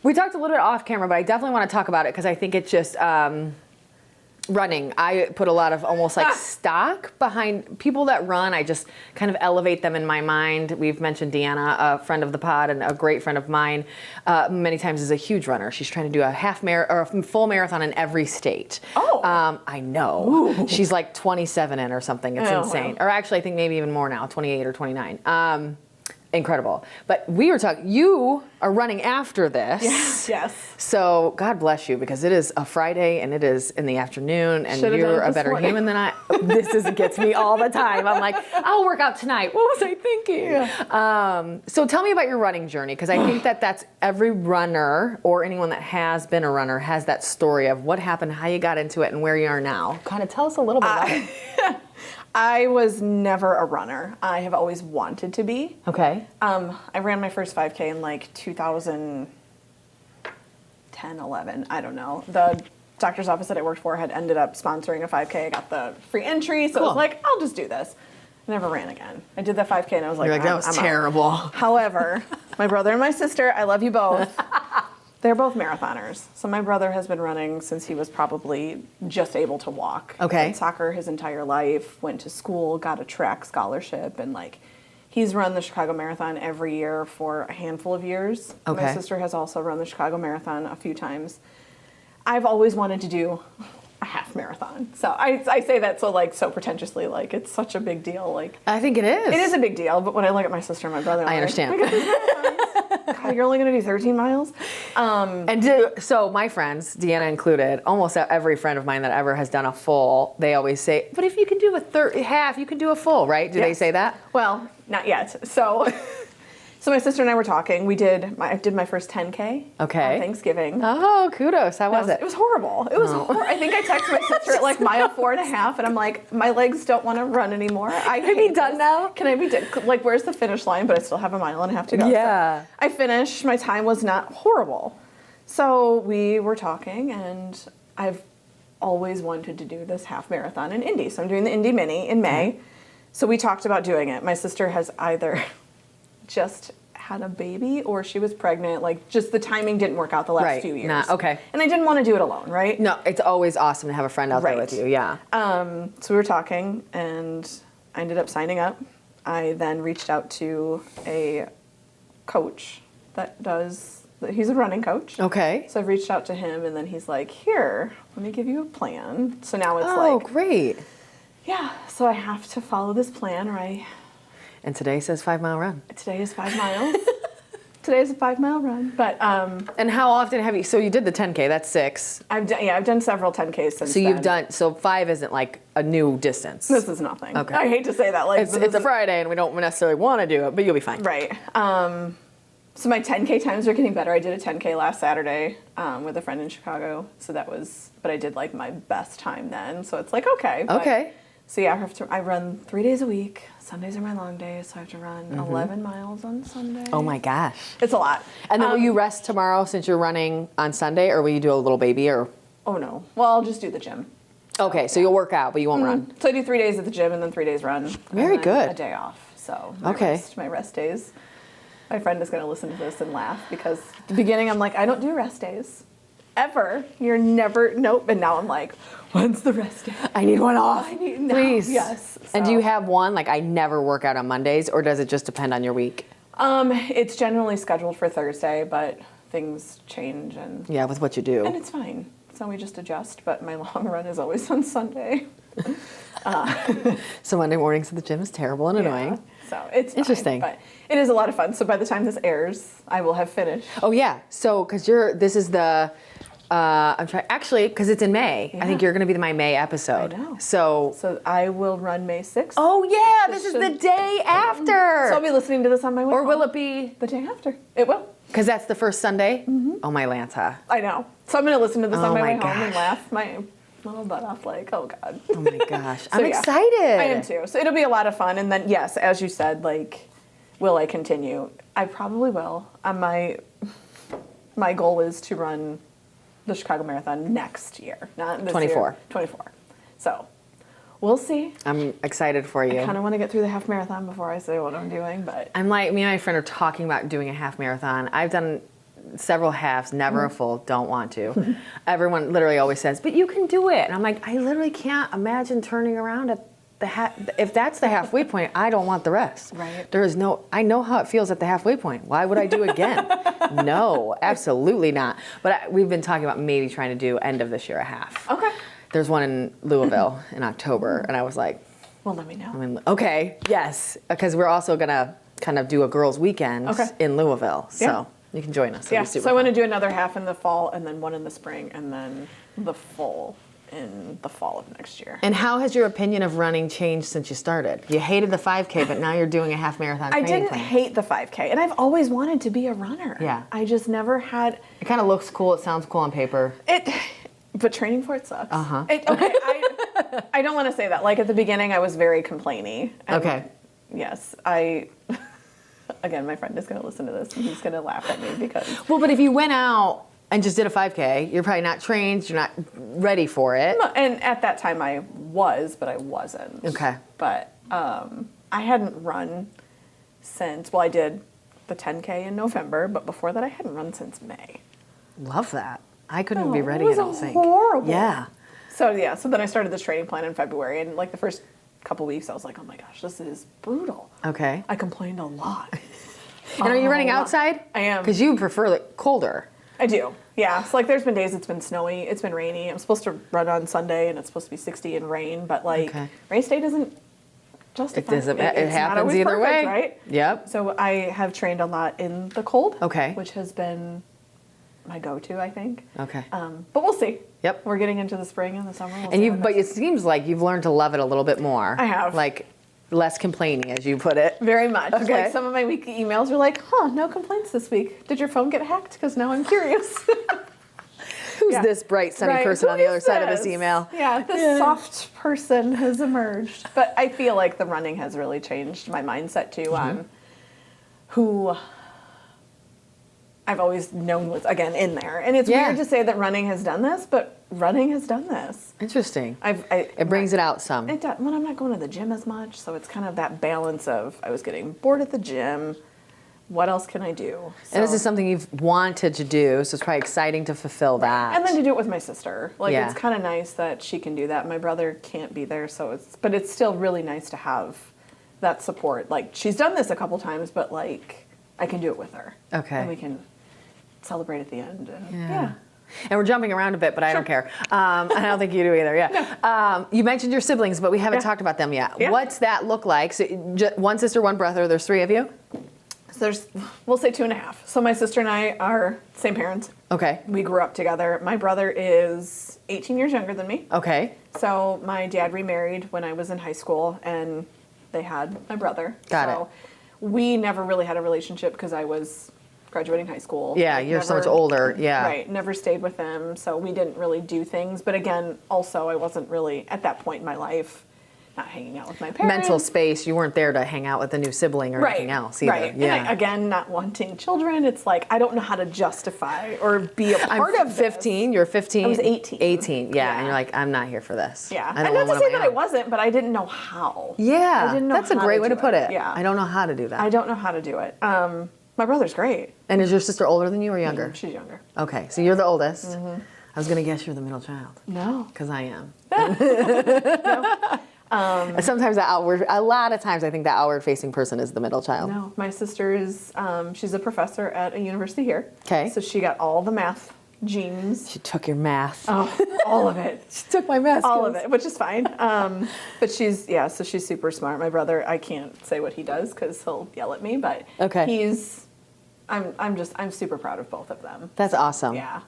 We talked a little bit off camera, but I definitely want to talk about it because I think it's just running. I put a lot of almost like stock behind people that run. I just kind of elevate them in my mind. We've mentioned Deanna, a friend of the pod and a great friend of mine, many times is a huge runner. She's trying to do a full marathon in every state. Oh. I know. Ooh. She's like 27 in or something. It's insane. Wow. Or actually, I think maybe even more now, 28 or 29. Incredible. But we were talking, you are running after this. Yes. So God bless you, because it is a Friday and it is in the afternoon, and Should've you're done it a this better morning. human than I. This gets me all the time. I'm like, I'll work out tonight. What was I thinking? Yeah. So tell me about your running journey, because I think that's every runner or anyone that has been a runner has that story of what happened, how you got into it, and where you are now. Kind of tell us a little bit about it. I was never a runner. I have always wanted to be. Okay. I ran my first 5K in like 2010, 11. I don't know. The doctor's office that I worked for had ended up sponsoring a 5K. I got the free entry, so I was Cool. like, I'll just do this. I never ran again. I did the 5K and I was like, You're like, that was I'm out. terrible. However, my brother and my sister, I love you both. They're both marathoners. So my brother has been running since he was probably just able to walk. Okay. Played soccer his entire life, went to school, got a track scholarship, and like he's run the Chicago Marathon every year for a handful of years. Okay. My sister has also run the Chicago Marathon a few times. I've always wanted to do a half marathon. So I say that so pretentiously, like it's such a big deal. Like I think it is. it is a big deal, but when I look at my sister and my brother, I understand. Look at these marathons. God, you're only going to do 13 miles? So my friends, Deanna included, almost every friend of mine that ever has done a full, they always say, but if you can do a half, you can do a full, right? Do they say that? Well, not yet. So my sister and I were talking. I did my first 10K on Thanksgiving. Oh, kudos. How was it? It was horrible. It was horrible. I think I texted my sister at like mile 4.5, and I'm like, my legs don't want to run anymore. Can I be done now? Can I be done? Like, where's the finish line? But I still have a mile and a half to go. Yeah. So I finished. My time was not horrible. So we were talking, and I've always wanted to do this half marathon in Indy. So I'm doing the Indy Mini in May. So we talked about doing it. My sister has either just had a baby or she was pregnant. Like, just the timing didn't work out the last few years. Okay. And I didn't want to do it alone, right? No, it's always awesome to have a friend out there with you. Yeah. So we were talking, and I ended up signing up. I then reached out to a coach he's a running coach. Okay. So I've reached out to him, and then he's like, here, let me give you a plan. So now it's Oh, great. yeah, so I have to follow this plan, And today says 5 mile run. Today is 5 miles. Today is a 5 mile run. But and how often have you? So you did the 10K. That's 6. I've done several 10Ks since. So you've done 5 isn't like a new distance. This is nothing. Okay. I hate to say that. Like it's a Friday and we don't necessarily want to do it, but you'll be fine. Right. So my 10K times are getting better. I did a 10K last Saturday with a friend in Chicago. So but I did like my best time then. So it's like okay. Okay. So yeah, I run 3 days a week. Sundays are my long days, so I have to run 11 miles on Sunday. Oh my gosh. It's a lot. And then will you rest tomorrow since you're running on Sunday, or will you do a little baby? Or? Oh no. Well, I'll just do the gym. Okay, so you'll work out, but you won't run. So I do 3 days at the gym and then 3 days run. Very and then good. A day off. So my rest days. My friend is going to listen to this and laugh because at the beginning I'm like, I don't do rest days. Ever. You're never, nope. And now I'm like, when's the rest day? I need one off. Please. Yes. So. And do you have one, like I never work out on Mondays, or does it just depend on your week? It's generally scheduled for Thursday, but things change and... Yeah, with what you do. And it's fine. So we just adjust, but my long run is always on Sunday. So Monday mornings at the gym is terrible and annoying. So it's interesting, fine, but it is a lot of fun. So by the time this airs, I will have finished. Oh yeah. So this is the I'm trying actually because it's in May. Yeah. I think you're going to be my May episode. I know. So I will run May 6th. Oh yeah, this is the day after. So I'll be listening to this on my way. Or home. will it be the day after? It will. Because that's the first Sunday. Mm-hmm. Oh my Lanta. I know. So I'm going to listen to this on my way home and laugh my little butt off like, oh God. Oh my gosh. I'm excited. I am too. So it'll be a lot of fun. And then, yes, as you said, like, will I continue? I probably will. My goal is to run the Chicago Marathon next year, not this 24. year. 24. So we'll see. I'm excited for you. I kind of want to get through the half marathon before I say what I'm doing, but I'm like, me and my friend are talking about doing a half marathon. I've done several halves, never a full, don't want to. Everyone literally always says, but you can do it. And I'm like, I literally can't imagine turning around at if that's the halfway point, I don't want the rest. Right. I know how it feels at the halfway point. Why would I do again? No, absolutely not. But we've been talking about maybe trying to do end of this year a half. Okay. There's one in Louisville in October, and I was like, well, let me know. Okay, yes, because we're also gonna kind of do a girls' weekend in Louisville, so you can join us. Yeah, so I want to do another half in the fall, and then one in the spring, and then the full in the fall of next year. And how has your opinion of running changed since you started? You hated the 5K, but now you're doing a half marathon training I didn't hate the 5K, and I've always wanted to be a runner. Yeah. I just never had... It kind of looks cool. It sounds cool on paper. But training for it sucks. Uh-huh. I don't want to say that. Like, at the beginning, I was very complainy. Okay. Yes, again, my friend is going to listen to this, and he's going to laugh at me because... Well, but if you went out and just did a 5K, you're probably not trained, you're not ready for it. No, and at that time I was, but I wasn't. Okay. But I hadn't run since, well, I did the 10K in November, but before that I hadn't run since May. Love that. I couldn't be ready, it was I don't think. Horrible. Yeah. So then I started this training plan in February, and like the first couple weeks I was like, oh my gosh, this is brutal. Okay. I complained a lot. And are you running outside? I am. Because you prefer it colder. I do, yeah. So like there's been days it's been snowy, it's been rainy. I'm supposed to run on Sunday and it's supposed to be 60 and rain, but like race day doesn't justify. It happens either way. Right? Yep. So I have trained a lot in the cold. Okay. Which has been my go-to, I think. Okay. But we'll see. Yep. We're getting into the spring and the summer. But it seems like you've learned to love it a little bit more. I have. Like less complaining, as you put it. Very much. Okay. Like some of my weekly emails are like, no complaints this week. Did your phone get hacked? Because now I'm curious. Who's this bright, sunny person on the other side of this email? Yeah, this soft person has emerged. But I feel like the running has really changed my mindset too on who I've always known was, again, in there. And it's weird to say that running has done this, but running has done this. Interesting. It brings it out some. It does. Well, I'm not going to the gym as much, so it's kind of that balance of I was getting bored at the gym. What else can I do? And this is something you've wanted to do, so it's probably exciting to fulfill that. And then to do it with my sister. Like, Yeah. it's kind of nice that she can do that. My brother can't be there, but it's still really nice to have that support. Like, she's done this a couple times, but, like, I can do it with her. Okay. And we can celebrate at the end. And, Yeah. And we're jumping around a bit, but I don't care. I don't think you do either, yeah. You mentioned your siblings, but we haven't talked about them yet. Yeah. What's that look like? So one sister, one brother, there's 3 of you? So we'll say 2.5. So my sister and I are same parents. Okay. We grew up together. My brother is 18 years younger than me. Okay. So my dad remarried when I was in high school, and they had my brother. Got it. We never really had a relationship because I was graduating high school. Yeah, you're so much older. Yeah. Right. Never stayed with them, so we didn't really do things. But again, also I wasn't really at that point in my life not hanging out with my parents. Mental space, you weren't there to hang out with a new sibling or anything else either. Right. Yeah. And again, not wanting children, it's like I don't know how to justify or be a part of 15. You're 15. I was 18. 18. Yeah. And you're like, I'm not here for this. Yeah. I don't and not want to one say of that my I own. wasn't, but I didn't know how. Yeah. I didn't know that's a how great to way to do put it. Yeah. I don't know how to do that. I don't know how to do it. My brother's great. And is your sister older than you or younger? She's younger. Okay, so you're the oldest. I was going to guess you're the middle child. No. Because I am. Sometimes a lot of times I think the outward-facing person is the middle child. No. My sister is, she's a professor at a university here. Okay. So she got all the math genes. She took your math. Oh, all of it. She took my math All skills. of it, which is fine. But so she's super smart. My brother, I can't say what he does because he'll yell at me, but Okay. I'm super proud of both of them. That's awesome. Yeah.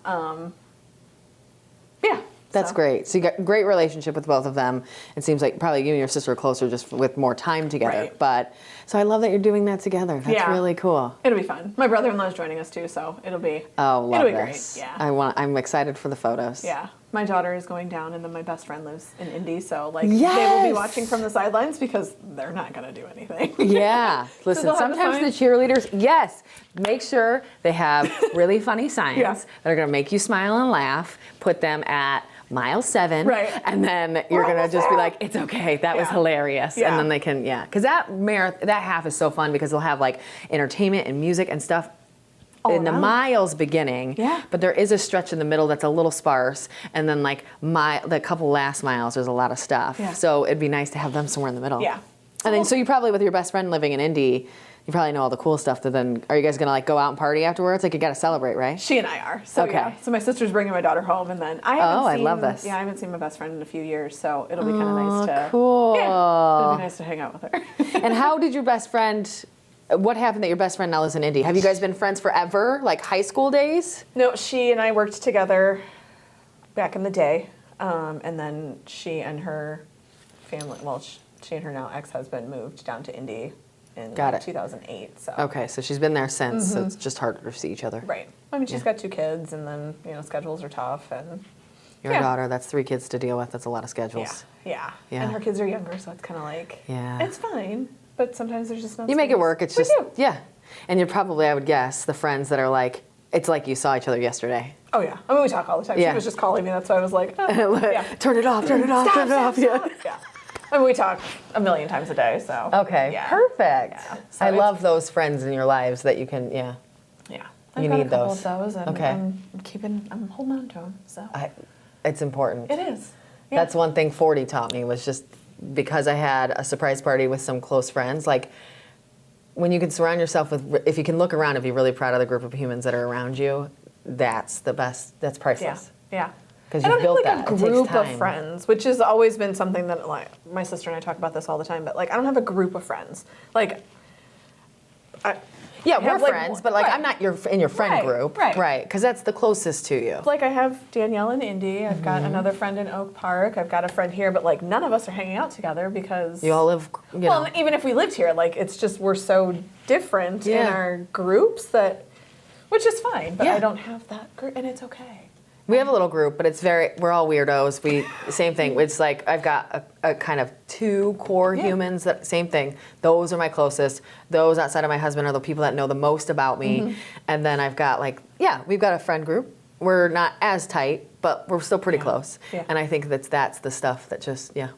Yeah. That's great. So you got a great relationship with both of them. It seems like probably you and your sister are closer just with more time together. Right. But so I love that you're doing that together. That's really cool. It'll be fun. My brother-in-law is joining us too, so it'll be Love it'll be this. great. Yeah. I'm excited for the photos. Yeah. My daughter is going down, and then my best friend lives in Indy, so they will be watching from the sidelines because they're not going to do anything. Yeah. Listen, they'll have sometimes the the cheerleaders, make sure they have really funny signs that are going to make you smile and laugh. Put them at mile 7. Right. And then you're going to just be like, it's okay. That was hilarious. Yeah. And then they can, because that half is so fun because they'll have like entertainment and music and stuff in the miles beginning, but there is a stretch in the middle that's a little sparse, and then like the couple last miles, there's a lot of stuff. Yeah. So it'd be nice to have them somewhere in the middle. Yeah. And then, so you probably, with your best friend living in Indy, you probably know all the cool stuff. Then, are you guys gonna like go out and party afterwards? Like you got to celebrate, right? She and I are. So So my sister's bringing my daughter home, and then I love this. Yeah, I haven't seen my best friend in a few years, so it'll be kind of nice to. Cool. Yeah, it'll be nice to hang out with her. And how did your best friend? What happened that your best friend now lives in Indy? Have you guys been friends forever, like high school days? No, she and I worked together back in the day, and then she and her family, she and her now ex-husband moved down to Indy in 2008. So okay, so she's been there since. So it's just harder to see each other. Right. I mean, she's got 2 kids, and then schedules are tough, and your daughter. That's 3 kids to deal with. That's a lot of schedules. Yeah. And her kids are younger, so it's kind of like it's fine. But sometimes there's just no. You make it work. It's we just do. And you're probably, I would guess, the friends that are like, it's like you saw each other yesterday. Oh yeah. I mean, we talk all the time. Yeah. She was just calling me. That's why I was like, turn it off, turn it off, turn it off. Stop. Yeah. I mean, we talk a million times a day. So. Okay. Perfect. Yeah. So I love those friends in your lives that you can. Yeah. You need those. Of those, and I'm holding on to them. So. It's important. It is. Yeah. That's one thing 40 taught me, was just because I had a surprise party with some close friends, like when you can surround yourself with, if you can look around and be really proud of the group of humans that are around you, that's the best, that's priceless. Yeah. Because I you don't built have like that. a It takes group of time. friends, which has always been something that like my sister and I talk about this all the time. But like, I don't have a group of friends. Like, Yeah, we're have, like, friends, but like right. I'm not in your friend Right, group, right. Because that's the closest to you. like I have Danielle and Indy. I've got another friend in Oak Park. I've got a friend here, but like none of us are hanging out together because You all live, you know. well, even if we lived here, like it's just we're so different in Yeah. our groups that, which is fine. But Yeah. I don't have that group, and it's okay. We have a little group, but we're all weirdos. Same thing. It's like I've got a kind of 2 core humans that, same thing. Those are my closest. Those outside of my husband are the people that know the most about me. And then I've got we've got a friend group. We're not as tight, but we're still pretty close. Yeah. And I think that's the stuff that just, Yeah,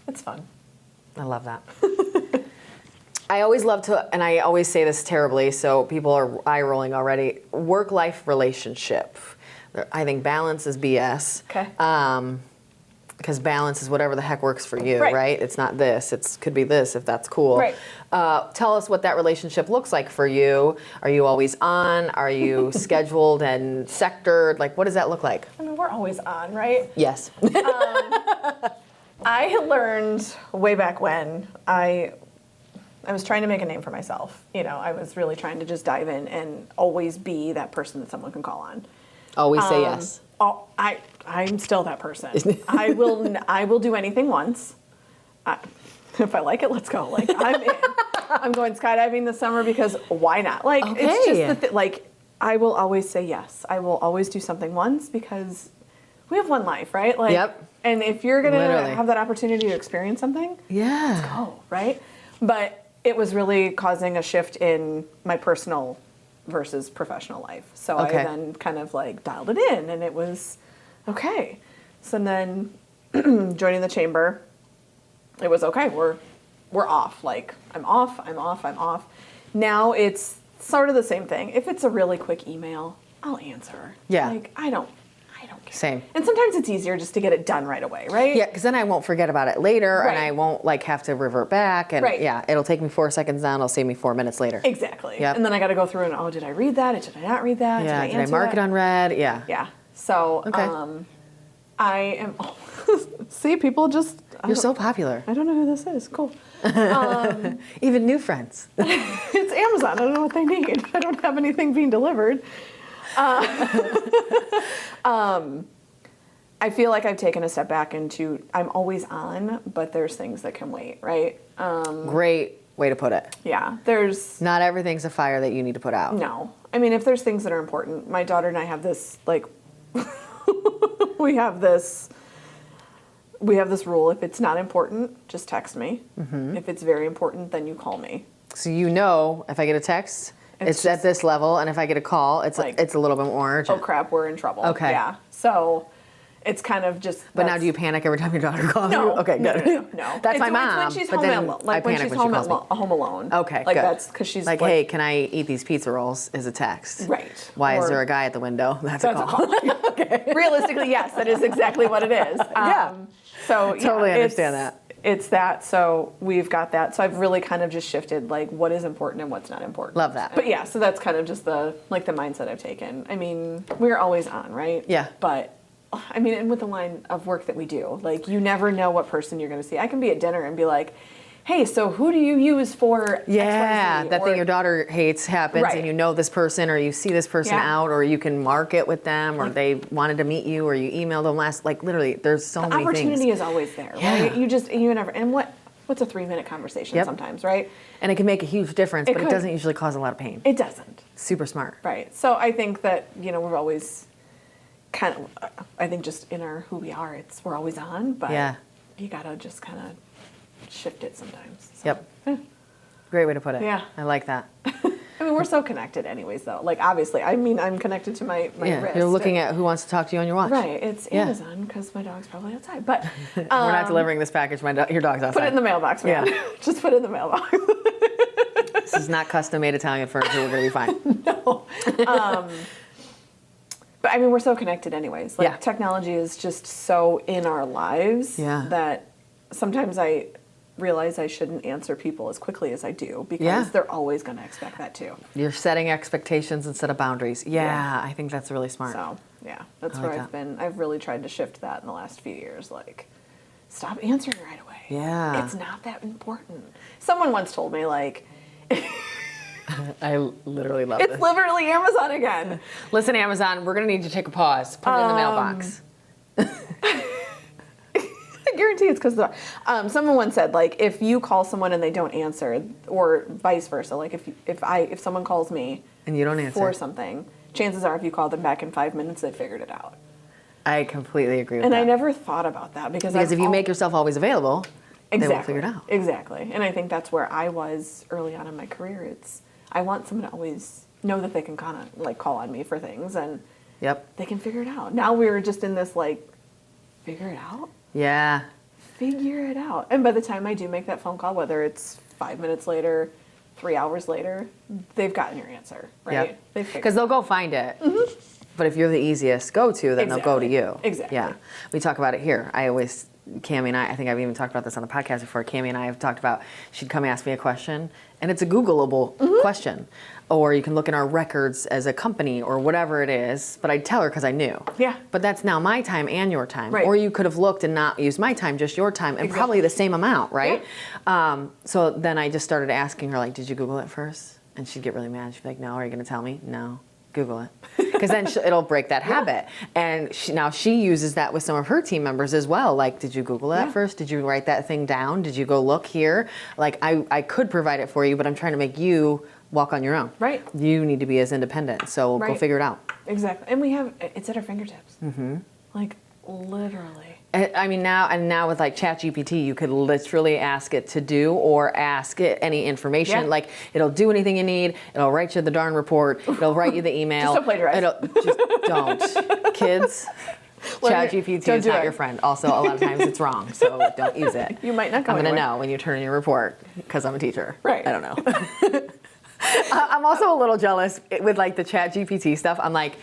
it's fun. I love that. I always love to, and I always say this terribly, so people are eye rolling already, work-life relationship. I think balance is BS. Okay. Because balance is whatever the heck works for you, Right. right? It's not this. It could be this if that's cool. Right. Tell us what that relationship looks like for you. Are you always on? Are you scheduled and sectored? Like, what does that look like? I mean, we're always on, right? Yes. I had learned way back when I was trying to make a name for myself. You know, I was really trying to just dive in and always be that person that someone can call on. Always say yes. Oh, I'm still that person. I will do anything once. If I like it, let's go. Like I'm in. I'm going skydiving this summer because why not? Like it's just like I will always say yes. I will always do something once because we have one life, right? Like, Yep. And if you're gonna Literally. have that opportunity to experience something, Yeah. go, right? But it was really causing a shift in my personal versus professional life. So Okay. I then kind of like dialed it in, and it was okay. So then joining the chamber, it was okay. We're off. Like I'm off. Now it's sort of the same thing. If it's a really quick email, I'll answer. Yeah. Like I don't care. Same. And sometimes it's easier just to get it done right away, right? Yeah, because then I won't forget about it later, and Right. I won't have to revert back, and Right. it'll take me 4 seconds down. It'll save me 4 minutes later. Exactly. Yep. And then I got to go through and did I read that? Did I not read that? Yeah, did I answer mark that? it unread? Yeah. Yeah. So Okay. I am. See, people just. You're so popular. I don't know who this is. Cool. Even new friends. It's Amazon. I don't know what they need. I don't have anything being delivered. I feel like I've taken a step back into. I'm always on, but there's things that can wait, right? Great way to put it. Yeah. There's. Not everything's a fire that you need to put out. No. I mean, if there's things that are important, my daughter and I have this, like, we have this rule. If it's not important, just text me. Mm-hmm. If it's very important, then you call me. So if I get a text, it's at this level, and if I get a call, it's a little bit more urgent. Oh crap, we're in trouble. Okay. Yeah. So it's kind of just. But now do you panic every time your daughter calls you? No. Okay, good. No. That's my It's mom. when she's but home then alone. I Like when panic she's when she calls me. home alone. Okay, like good. that's because she's like, hey, can I eat these pizza rolls? Is a text. Right. Why is Or- there a guy at the window? That's a call. Okay. Realistically, yes, that is exactly what it is. Yeah. So Totally understand that. It's that. So we've got that. So I've really kind of just shifted like what is important and what's not important. Love that. But yeah, so that's kind of just the mindset I've taken. I mean, we're always on, right? Yeah. But I mean, and with the line of work that we do, like you never know what person you're going to see. I can be at dinner and be like, hey, so who do you use for Yeah, XYZ? that thing your daughter hates happens, Right. and you know this person, or you see this person Yeah. out, or you can mark it with them, or they wanted to meet you, or you emailed them last. Like literally, there's so many Opportunity things. is always there, Yeah. right? You never. And what's a 3-minute conversation Yep. sometimes, right? And it can make a huge difference, but it could. doesn't usually cause a lot of pain. It doesn't. Super smart. Right. So I think that, we're always kind of, I think just in our who we are, we're always on, but Yeah. you got to just kind of shift it sometimes. So, Yep. yeah. Great way to put it. Yeah. I like that. I mean, we're so connected anyways, though. Like, obviously, I mean, I'm connected to my Yeah, wrist. you're looking at who wants to talk to you on your watch. Right. It's Yeah. Amazon because my dog's probably outside. But We're not delivering this package. Your dog's outside. put it in the mailbox, man. Yeah. Just put it in the mailbox. This is not custom-made Italian furniture. We're going to be fine. No. But I mean, we're so connected anyways. Like Yeah. technology is just so in our lives Yeah. that sometimes I realize I shouldn't answer people as quickly as I do because Yeah. they're always going to expect that too. You're setting expectations instead of boundaries. Yeah, Yeah. I think that's really smart. So, Yeah, that's I where like I've that. been. I've really tried to shift that in the last few years. Like, stop answering right away. Yeah. It's not that important. Someone once told me, like, I literally love it's this. literally Amazon again. Listen, Amazon, we're going to need you to take a pause. Put it in the mailbox. I guarantee it's because someone once said, like, if you call someone and they don't answer, or vice versa, like if someone calls me And you don't answer. for something, chances are if you call them back in 5 minutes, they figured it out. I completely agree with And that. I never thought about that because if you make yourself always available, they will figure it out. Exactly. And I think that's where I was early on in my career. I want someone to always know that they can kind of like call on me for things and Yep. they can figure it out. Now we're just in this like, figure it out? Yeah. Figure it out. And by the time I do make that phone call, whether it's 5 minutes later, 3 hours later, they've gotten your answer, right? Yeah. Because they'll go find it. Mm-hmm. But if you're the easiest go-to, then they'll go to you. Exactly. Yeah. We talk about it here. Cammie and I think I've even talked about this on the podcast before. Cammie and I have talked about, she'd come ask me a question, and it's a Googleable question. Or you can look in our records as a company or whatever it is, but I'd tell her because I knew. Yeah. But that's now my time and your time. Right. Or you could have looked and not used my time, just your time, and probably the same amount, right? Yeah. So then I just started asking her, like, did you Google it first? And she'd get really mad. She'd be like, no, are you going to tell me? No. Google it. Because then it'll break that habit. And now she uses that with some of her team members as well. Like, did you Google that first? Did you write that thing down? Did you go look here? Like, I could provide it for you, but I'm trying to make you walk on your own. Right. You need to be as independent. So go figure it out. Exactly. And it's at our fingertips. Mm-hmm. Like, literally. I mean, now with like ChatGPT, you could literally ask it to do or ask it any information. Yeah. Like, it'll do anything you need. It'll write you the darn report. It'll write you the email. Just don't plagiarize. Just don't. Kids, ChatGPT is not your friend. Also, a lot of times it's wrong, so don't use it. You might not go I'm going to anywhere. know when you turn in your report because I'm a teacher. Right. I don't know. I'm also a little jealous with like the ChatGPT stuff. I'm like,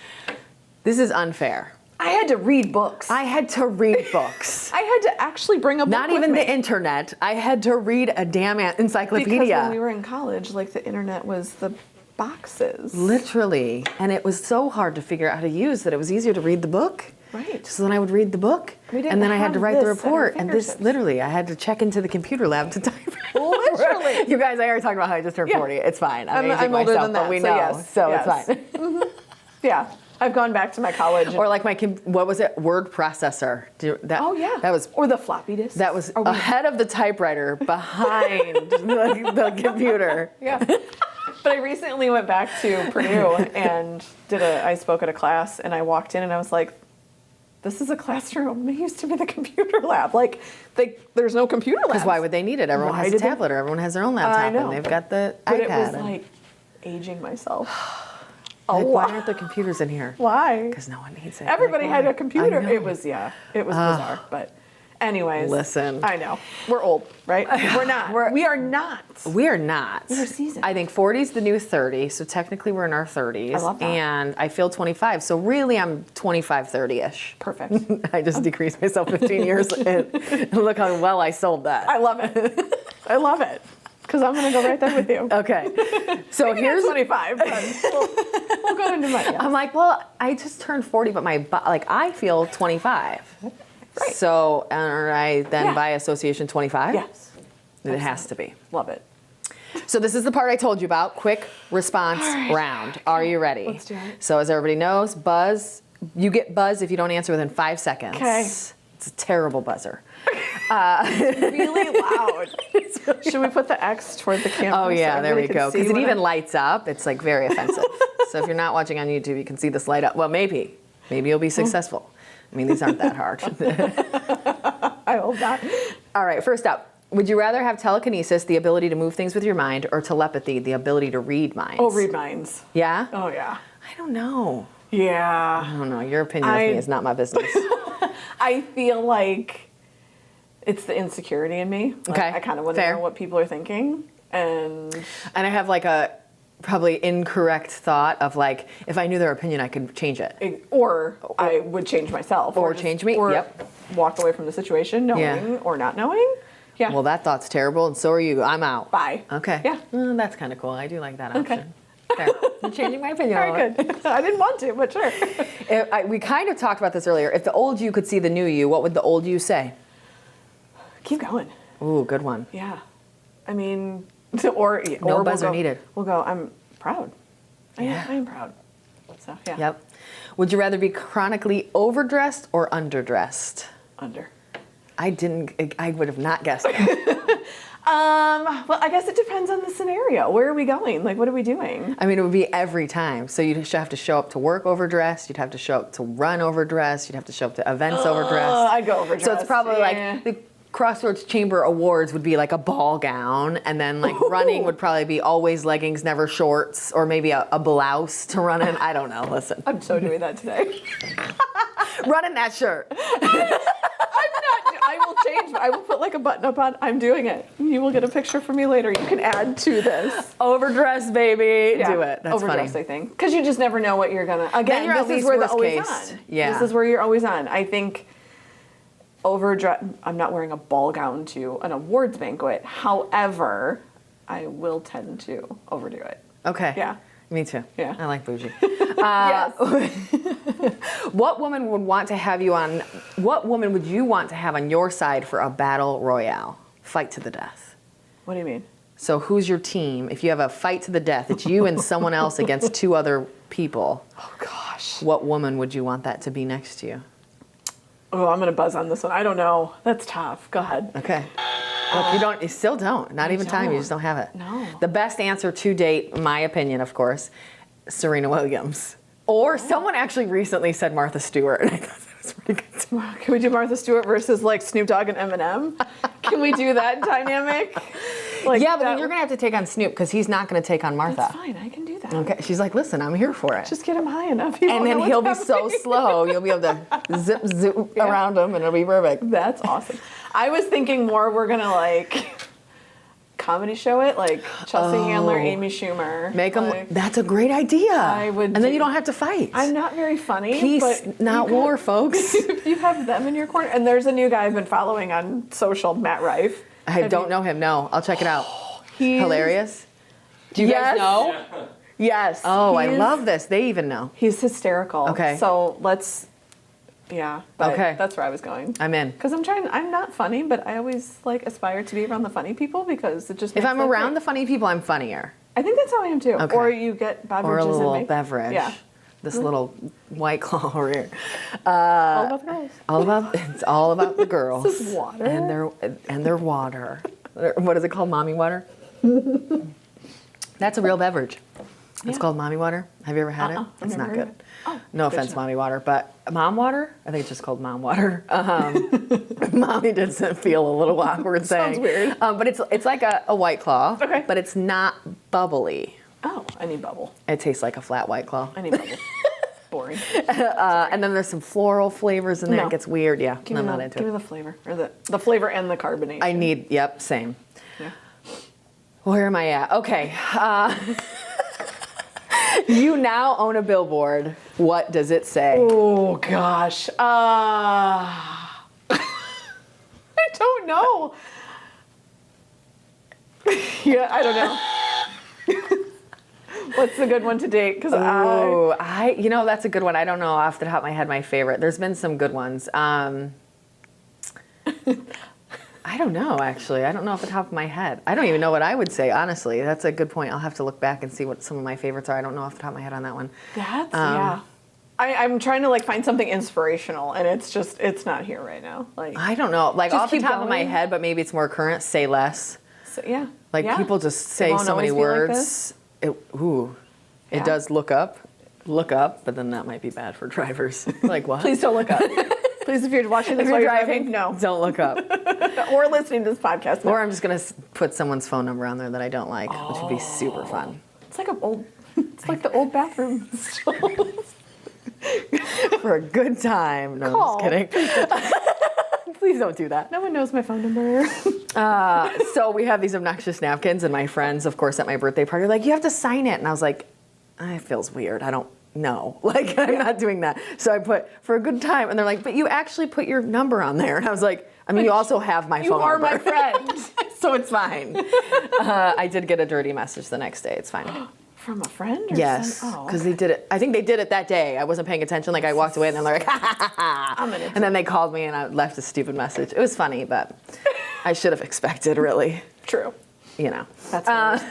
this is unfair. I had to read books. I had to read books. I had to actually bring a book Not with even me. the internet. I had to read a damn encyclopedia. Because when we were in college, like the internet was the boxes. Literally. And it was so hard to figure out how to use that it was easier to read the book. Right. So then I would read the book. We didn't And then I had to have write the this at our report. And this, fingertips. literally, I had to check into the computer lab to type. Literally. You guys, I already talked about how I just turned 40. It's fine. I'm aging I'm older myself, than that, but we so know. yes, So yes. it's fine. Yeah. I've gone back to my college. Or like what was it? Word processor. Oh, yeah. That was or the floppy disk. That was ahead of the typewriter, behind the computer. Yeah. But I recently went back to Purdue and I spoke at a class, and I walked in and I was like, this is a classroom. It used to be the computer lab. Like, there's no computer lab. Because why would they need it? Everyone has a tablet or everyone has their own laptop I know. and they've got the But iPad. it was like aging myself. Like, why aren't there computers in here? Why? Because no one needs it. Everybody Like, had why? a computer. I know. It was bizarre. But anyways. Listen. I know. We're old, right? We're not. We are not. We are not. We're seasoned. I think 40 is the new 30, so technically we're in our 30s. I love that. And I feel 25, so really I'm 25, 30-ish. Perfect. I just decreased myself 15 years and look how well I sold that. I love it. I love it. Because I'm going to go right there with you. Okay. So Maybe here's not 25, but we'll go into my, yes. I'm like, well, I just turned 40, but I feel 25. Right. So, aren't I then by association 25? Yes. It has to be. Love it. So this is the part I told you about. Quick response round. Are you ready? Let's do it. So as everybody knows, buzz. You get buzz if you don't answer within 5 seconds. Okay. It's a terrible buzzer. Really loud. Should we put the X toward the camera? Oh yeah, so there we everybody go. can see Because it what even I- lights up. It's like very offensive. So if you're not watching on YouTube, you can see this light up. Well, maybe you'll be successful. I mean, these aren't that hard. I hope not. All right, first up. Would you rather have telekinesis, the ability to move things with your mind, or telepathy, the ability to read minds? Oh, read minds. Yeah? Oh, yeah. I don't know. Yeah. I don't know. Your opinion of me is not my business. I feel like it's the insecurity in me. Like, Okay, I kind of want to fair. know what people are thinking. And And I have like a probably incorrect thought of like, if I knew their opinion, I could change it. or I would change myself. Or just- change me, Or yep. walk away from the situation knowing or not knowing. Yeah. Well, that thought's terrible, and so are you. I'm out. Bye. Okay. Yeah. That's kind of cool. I do like that option. There. I'm changing my opinion. Very good. I didn't want to, but sure. We kind of talked about this earlier. If the old you could see the new you, what would the old you say? Keep going. Ooh, good one. Yeah. I mean, or No buzzer needed. We'll go, I'm proud. I am proud. So, yeah. Yep. Would you rather be chronically overdressed or underdressed? Under. I would have not guessed that. Well, I guess it depends on the scenario. Where are we going? Like, what are we doing? I mean, it would be every time. So you'd have to show up to work overdressed. You'd have to show up to run overdressed. You'd have to show up to events overdressed. I'd go overdressed. So it's probably like the Crossroads Chamber Awards would be like a ball gown, and then like running would probably be always leggings, never shorts, or maybe a blouse to run in. I don't know. Listen, I'm so doing that today. run in that shirt. I will change. I will put like a button up on. I'm doing it. You will get a picture from me later. You can add to this. Overdressed, baby. Yeah. Do it. That's overdressed, funny. I think, because you just never know what you're gonna. Again, you're at this is least where the worst always case. on. Yeah. This is where you're always on. I think overdress. I'm not wearing a ball gown to an awards banquet. However, I will tend to overdo it. Okay. Yeah. Me too. Yeah. I like bougie. Yes. What woman would want to have you on? What woman would you want to have on your side for a battle royale, fight to the death? What do you mean? So who's your team? If you have a fight to the death, it's you and someone else against two other people. Oh gosh. What woman would you want that to be next to you? Oh, I'm gonna buzz on this one. I don't know. That's tough. Go ahead. Okay. Look, you still don't. Not even time. You just don't have it. No. The best answer to date, my opinion, of course, Serena Williams. Or someone actually recently said Martha Stewart, and I thought that was pretty good too. Can we do Martha Stewart versus like Snoop Dogg and Eminem? Can we do that dynamic? Like Yeah, but then you're going to have to take on Snoop because he's not going to take on Martha. That's fine. I can do that. Okay. She's like, listen, I'm here for it. Just get him high enough. And then he'll be so slow, you'll be able to zip around him, and it'll be perfect. That's awesome. I was thinking more we're going to like comedy show it, like Chelsea Handler, Amy Schumer. Make them. Like, That's a great idea. I would. And then you don't have to fight. I'm not very funny. Peace, but not war, folks. You have them in your corner. And there's a new guy I've been following on social, Matt Rife. I don't know him. No, I'll check it out. He's hilarious. Do you guys know? Yes. Oh, I love this. They even know. He's hysterical. Okay. So let's. Yeah. But Okay. That's where I was going. I'm in. Because I'm not funny, but I always like aspire to be around the funny people because it just. If makes I'm life around great. the funny people, I'm funnier. I think that's how I am too. Okay. Or you get beverages Or a and little make- beverage. Yeah. This little White Claw over here. All about the girls. It's all about the girls. This is water. And their water. What is it called? Mommy water? That's a real beverage. It's called mommy water. Have you ever had it? I've It's never not heard good. of it. Oh, No good offense, to know. mommy water, but mom water? I think it's just called mom water. Mommy doesn't feel a little awkward saying. Sounds weird. But it's like a White Claw. Okay. But it's not bubbly. Oh, I need bubble. It tastes like a flat White Claw. I need bubble. Boring. And then there's some floral flavors in there. No. It gets weird. Yeah, I'm not into Give me it. the flavor. Or the flavor and the carbonation. Yep, same. Yeah. Where am I at? Okay. You now own a billboard. What does it say? Oh gosh. I don't know. Yeah, I don't know. What's the good one to date? Because That's a good one. I don't know off the top of my head my favorite. There's been some good ones. I don't know, actually. I don't know off the top of my head. I don't even know what I would say, honestly. That's a good point. I'll have to look back and see what some of my favorites are. I don't know off the top of my head on that one. yeah. I'm trying to like find something inspirational, and it's not here right now. Like I don't know. Like Just off the keep top of my going. head, but maybe it's more current, say less. so, yeah. Like Yeah. people just It say won't so many always be like words. this. It Yeah. does look up, but then that might be bad for drivers. Like what? Please don't look up. Please, if you're watching this If while you're you're driving, driving, no. don't look up. Or listening to this podcast. No. Or I'm just gonna put someone's phone number on there that I don't like, which would be super fun. It's like the old bathroom. For a good time. No, Call. I'm just kidding. Please don't do that. No one knows my phone number. So we have these obnoxious napkins, and my friends, of course, at my birthday party, are like, you have to sign it. And I was like, it feels weird. I don't know. Like, I'm not doing that. So I put, for a good time. And they're like, but you actually put your number on there. And I was like, I mean, you also have my phone You are number. my friend. So it's fine. I did get a dirty message the next day. It's fine. From a friend or Yes, some- because they did it. I think they did it that day. I wasn't paying attention. Like I walked away and they're like, ha ha ha ha. And then they called me and I left a stupid message. It was funny, but I should have expected, really. True. You know. That's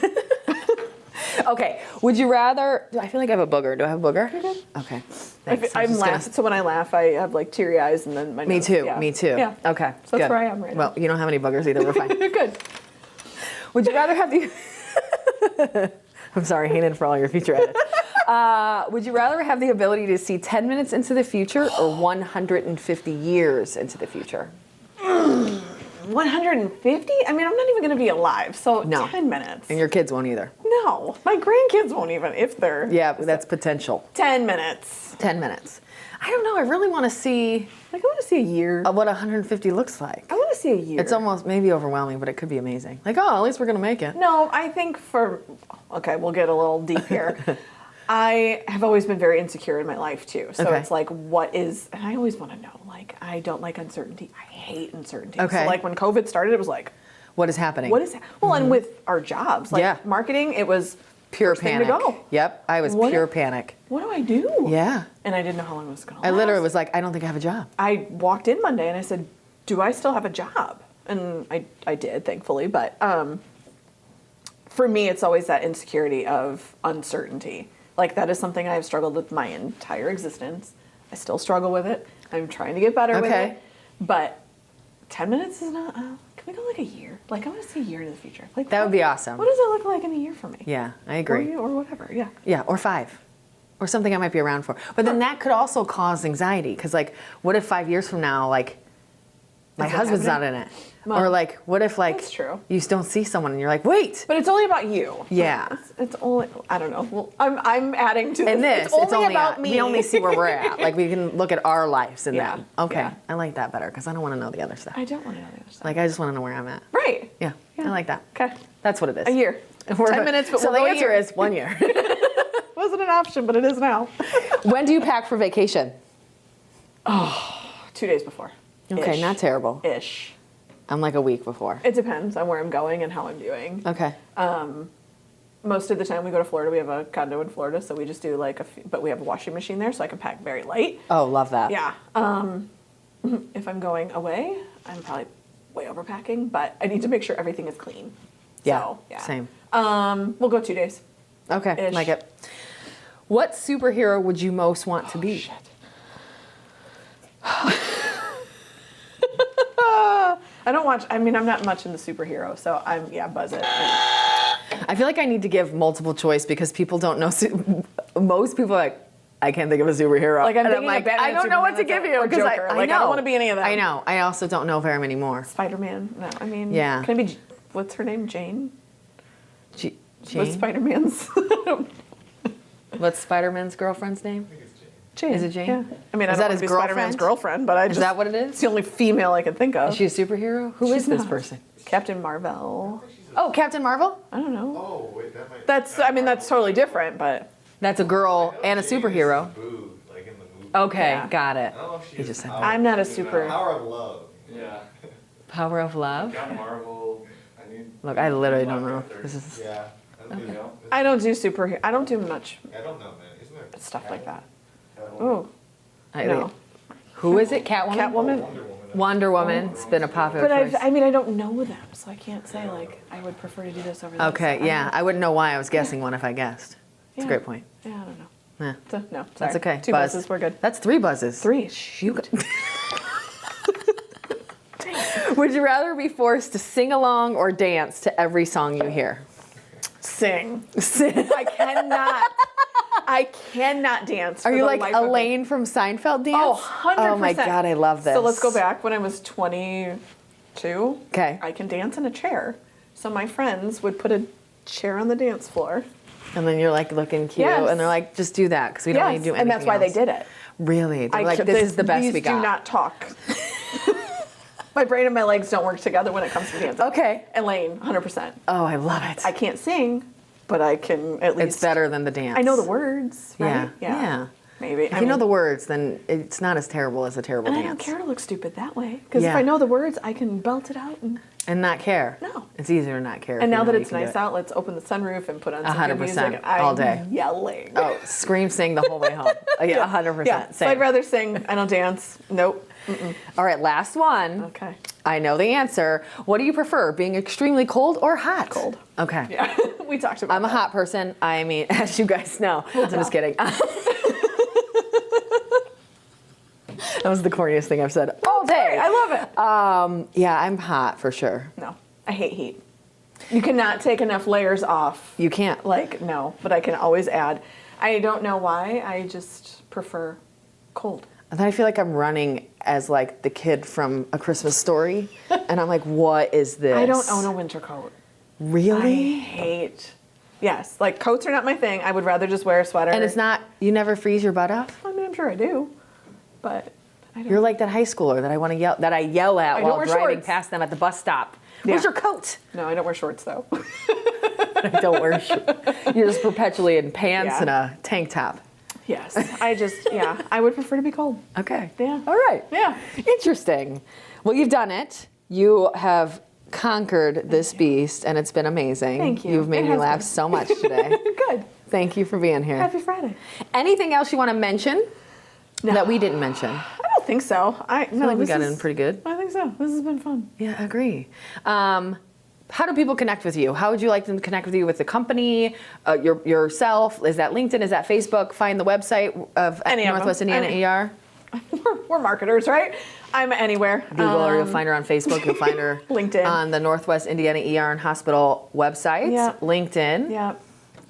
Okay. Would you rather? I feel like I have a booger. Do I have a booger? You're good. Okay. Thanks. I'm laughing. So when I laugh, I have like teary eyes and then my Me nose. too. Yeah. Me too. Yeah. Okay. So that's good. where I am right Well, you don't have any boogers either. We're fine. now. Good. Would you rather have the? I'm sorry, Hanan, for all your future edits. Would you rather have the ability to see 10 minutes into the future or 150 years into the future? 150? I mean, I'm not even going to be alive. So No. 10 minutes. And your kids won't either. No, my grandkids won't even if they're. Yeah, but that's potential. 10 minutes. 10 minutes. I don't know. I really want to see Like I want to see a year. what 150 looks like. I want to see a year. It's almost maybe overwhelming, but it could be amazing. Like, oh, at least we're going to make it. No, I think okay, we'll get a little deep here. I have always been very insecure in my life too. So Okay. it's like, and I always want to know, like, I don't like uncertainty. I hate uncertainty. Okay. So like when COVID started, it was like, What is happening? what is that? Well, and with our jobs, like Yeah. marketing, it was Pure first thing to panic. go. Yep, I was What- pure panic. What do I do? Yeah. And I didn't know how long it was going to I last. literally was like, I don't think I have a job. I walked in Monday and I said, do I still have a job? And I did, thankfully. But for me, it's always that insecurity of uncertainty. Like that is something I've struggled with my entire existence. I still struggle with it. I'm trying to get better with Okay. it. But 10 minutes is not, can we go like a year? Like I want to see a year into the future. Like That would be awesome. What does it look like in a year for me? Yeah, I agree. Or whatever, yeah. Yeah, or 5. Or something I might be around for. But then that could also cause anxiety. Because, like, what if 5 years from now, like, my Is it husband's happening? not in it? Well, or, like, what if, like, that's true. you don't see someone and you're like, wait. But it's only about you. Yeah. It's only, I don't know. Well, I'm adding to And this. this, It's only about me. We only see where we're at. Like, we can look at our lives in Yeah, them. Okay, yeah. I like that better because I don't want to know the other stuff. I don't want to know the other side. Like, I just want to know where I'm at. Right. Yeah, I like that. Okay. That's what it is. A year. 10 minutes, but so we'll the go a answer year. is 1 year. Wasn't an option, but it is now. When do you pack for vacation? 2 days before. Okay, Ish. not terrible. Ish. I'm like a week before. It depends on where I'm going and how I'm doing. Okay. Most of the time we go to Florida. We have a condo in Florida, so we just do like but we have a washing machine there, so I can pack very light. Oh, love that. Yeah. If I'm going away, I'm probably way overpacking, but I need to make sure everything is clean. Yeah, So, yeah. same. We'll go 2 days. Okay, Ish. like it. What superhero would you most want to be? Shit. I don't watch. I mean, I'm not much in the superhero, so Buzz it. I feel like I need to give multiple choice because people don't know. Most people are like, I can't think of a superhero. Like I'm And thinking of Batman, I don't know what to Superman, give you or because Joker. I Like, know. I don't want to be any of them. I know. I also don't know very many more. Spider-Man. No, I mean, Yeah. Can it be? What's her name? Jane. Jane? What's Spider-Man's? What's Spider-Man's girlfriend's name? Jane. Is it Jane? Yeah. I mean, I Is don't that want his to be Spider-Man's girlfriend? girlfriend, but Is that what it is? It's the only female I can think of. Is she a superhero? Who is She's this not. person? Captain Marvel. Oh, Captain Marvel? I don't know. Oh, wait, that might. That's totally different, but That's a girl and a superhero. Booed, like in the movie. Okay, Yeah. got it. I don't know if she He is just said power- that. I'm not a she's super- Power of love. Yeah. Power of love? Got Marvel. I need. Look, I literally don't Black know. Panther. This is Yeah. I don't, You know. know? I don't do superhero. I don't do much I don't know, man. Isn't there stuff like that. Catwoman. Oh, I no. Who is it? Catwoman? Catwoman. Wonder Woman? Wonder Woman. It's been a popular But choice. I don't know them, so I can't say like I would prefer to do this over this. Okay, yeah. I wouldn't know why I was guessing one if I guessed. It's a Yeah. great point. Yeah, I don't know. Yeah. So, no, sorry. That's okay. 2 Buzz. buzzes, we're good. That's 3 buzzes. 3. You Would you rather be forced to sing along or dance to every song you hear? Sing. Sing. I cannot. I cannot dance. Are for you the like life of me. Elaine from Seinfeld dance? Oh, 100%. Oh my God, I love this. So let's go back when I was 22. Okay. I can dance in a chair. So my friends would put a chair on the dance floor. And then you're like looking cute, Yes. and they're like, just do that because we don't need to do anything and that's why else. they did it. Really? They're like, this is the best these we got. do not talk. My brain and my legs don't work together when it comes to dancing. Okay. Elaine, 100%. Oh, I love it. I can't sing, but I can at least. It's better than the dance. I know the words, Yeah. right? Yeah. Maybe. If you know the words, then it's not as terrible as a terrible And I dance. don't care to look stupid that way. Because Yeah. if I know the words, I can belt it out. And And not care. No. It's easier to not care. And if you now know that you it's can do nice it. out, let's open the sunroof and put on some 100% good music. I'm all day. yelling. Oh, scream, sing the whole way home. Yeah, 100%. Yeah, so Same. I'd rather sing. I don't dance. Nope. All right, last one. Okay. I know the answer. What do you prefer, being extremely cold or hot? Cold. Okay. Yeah, we talked about I'm a that. hot person. I mean, as you guys know. I'm just kidding. That was the corniest thing I've said all day. I love it. Yeah, I'm hot for sure. No, I hate heat. You cannot take enough layers off. You can't. Like, no, but I can always add. I don't know why. I just prefer cold. And then I feel like I'm running as like the kid from A Christmas Story. And I'm like, what is this? I don't own a winter coat. I Really? hate. Yes, like coats are not my thing. I would rather just wear a sweater. And it's not, you never freeze your butt off? I mean, I'm sure I do, but I don't. You're like that high schooler that I want to yell, that I yell at I don't while wear driving shorts. past them at the bus stop. Where's Yeah. your coat? No, I don't wear shorts though. I don't wear shorts. You're just perpetually in pants Yeah. and a tank top. Yes, I would prefer to be cold. Okay. Yeah. All right. Yeah. Interesting. Well, you've done it. You have conquered this beast, and it's been amazing. Thank you. You've made It me has laugh been. so much today. Good. Thank you for being here. Happy Friday. Anything else you want to mention No. that we didn't mention? I don't think so. I I feel like we got in pretty good. I think so. This has been fun. Yeah, I agree. How do people connect with you? How would you like them to connect with you, with the company, yourself? Is that LinkedIn? Is that Facebook? Find the website of Any of them. Northwest Indiana ER. We're marketers, right? I'm anywhere. Google or you'll find her on Facebook. You'll find her LinkedIn. on the Northwest Indiana ER and Hospital website. Yeah. LinkedIn. Yeah.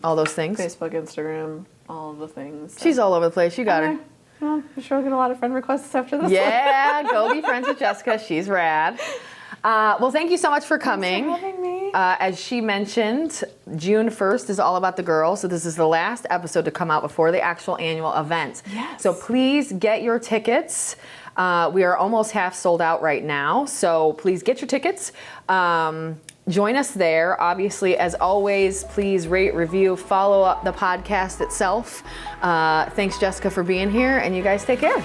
All those things. Facebook, Instagram, all of the things. She's all over the place. You got her. Well, I'm sure I'll get a lot of friend requests after this. Yeah, go be friends with Jessica. She's rad. Well, thank you so much for coming. Thanks for having me. As she mentioned, June 1st is all about the girls. So this is the last episode to come out before the actual annual event. Yes. So please get your tickets. We are almost half sold out right now. So please get your tickets. Join us there. Obviously, as always, please rate, review, follow up the podcast itself. Thanks, Jessica, for being here. And you guys take care.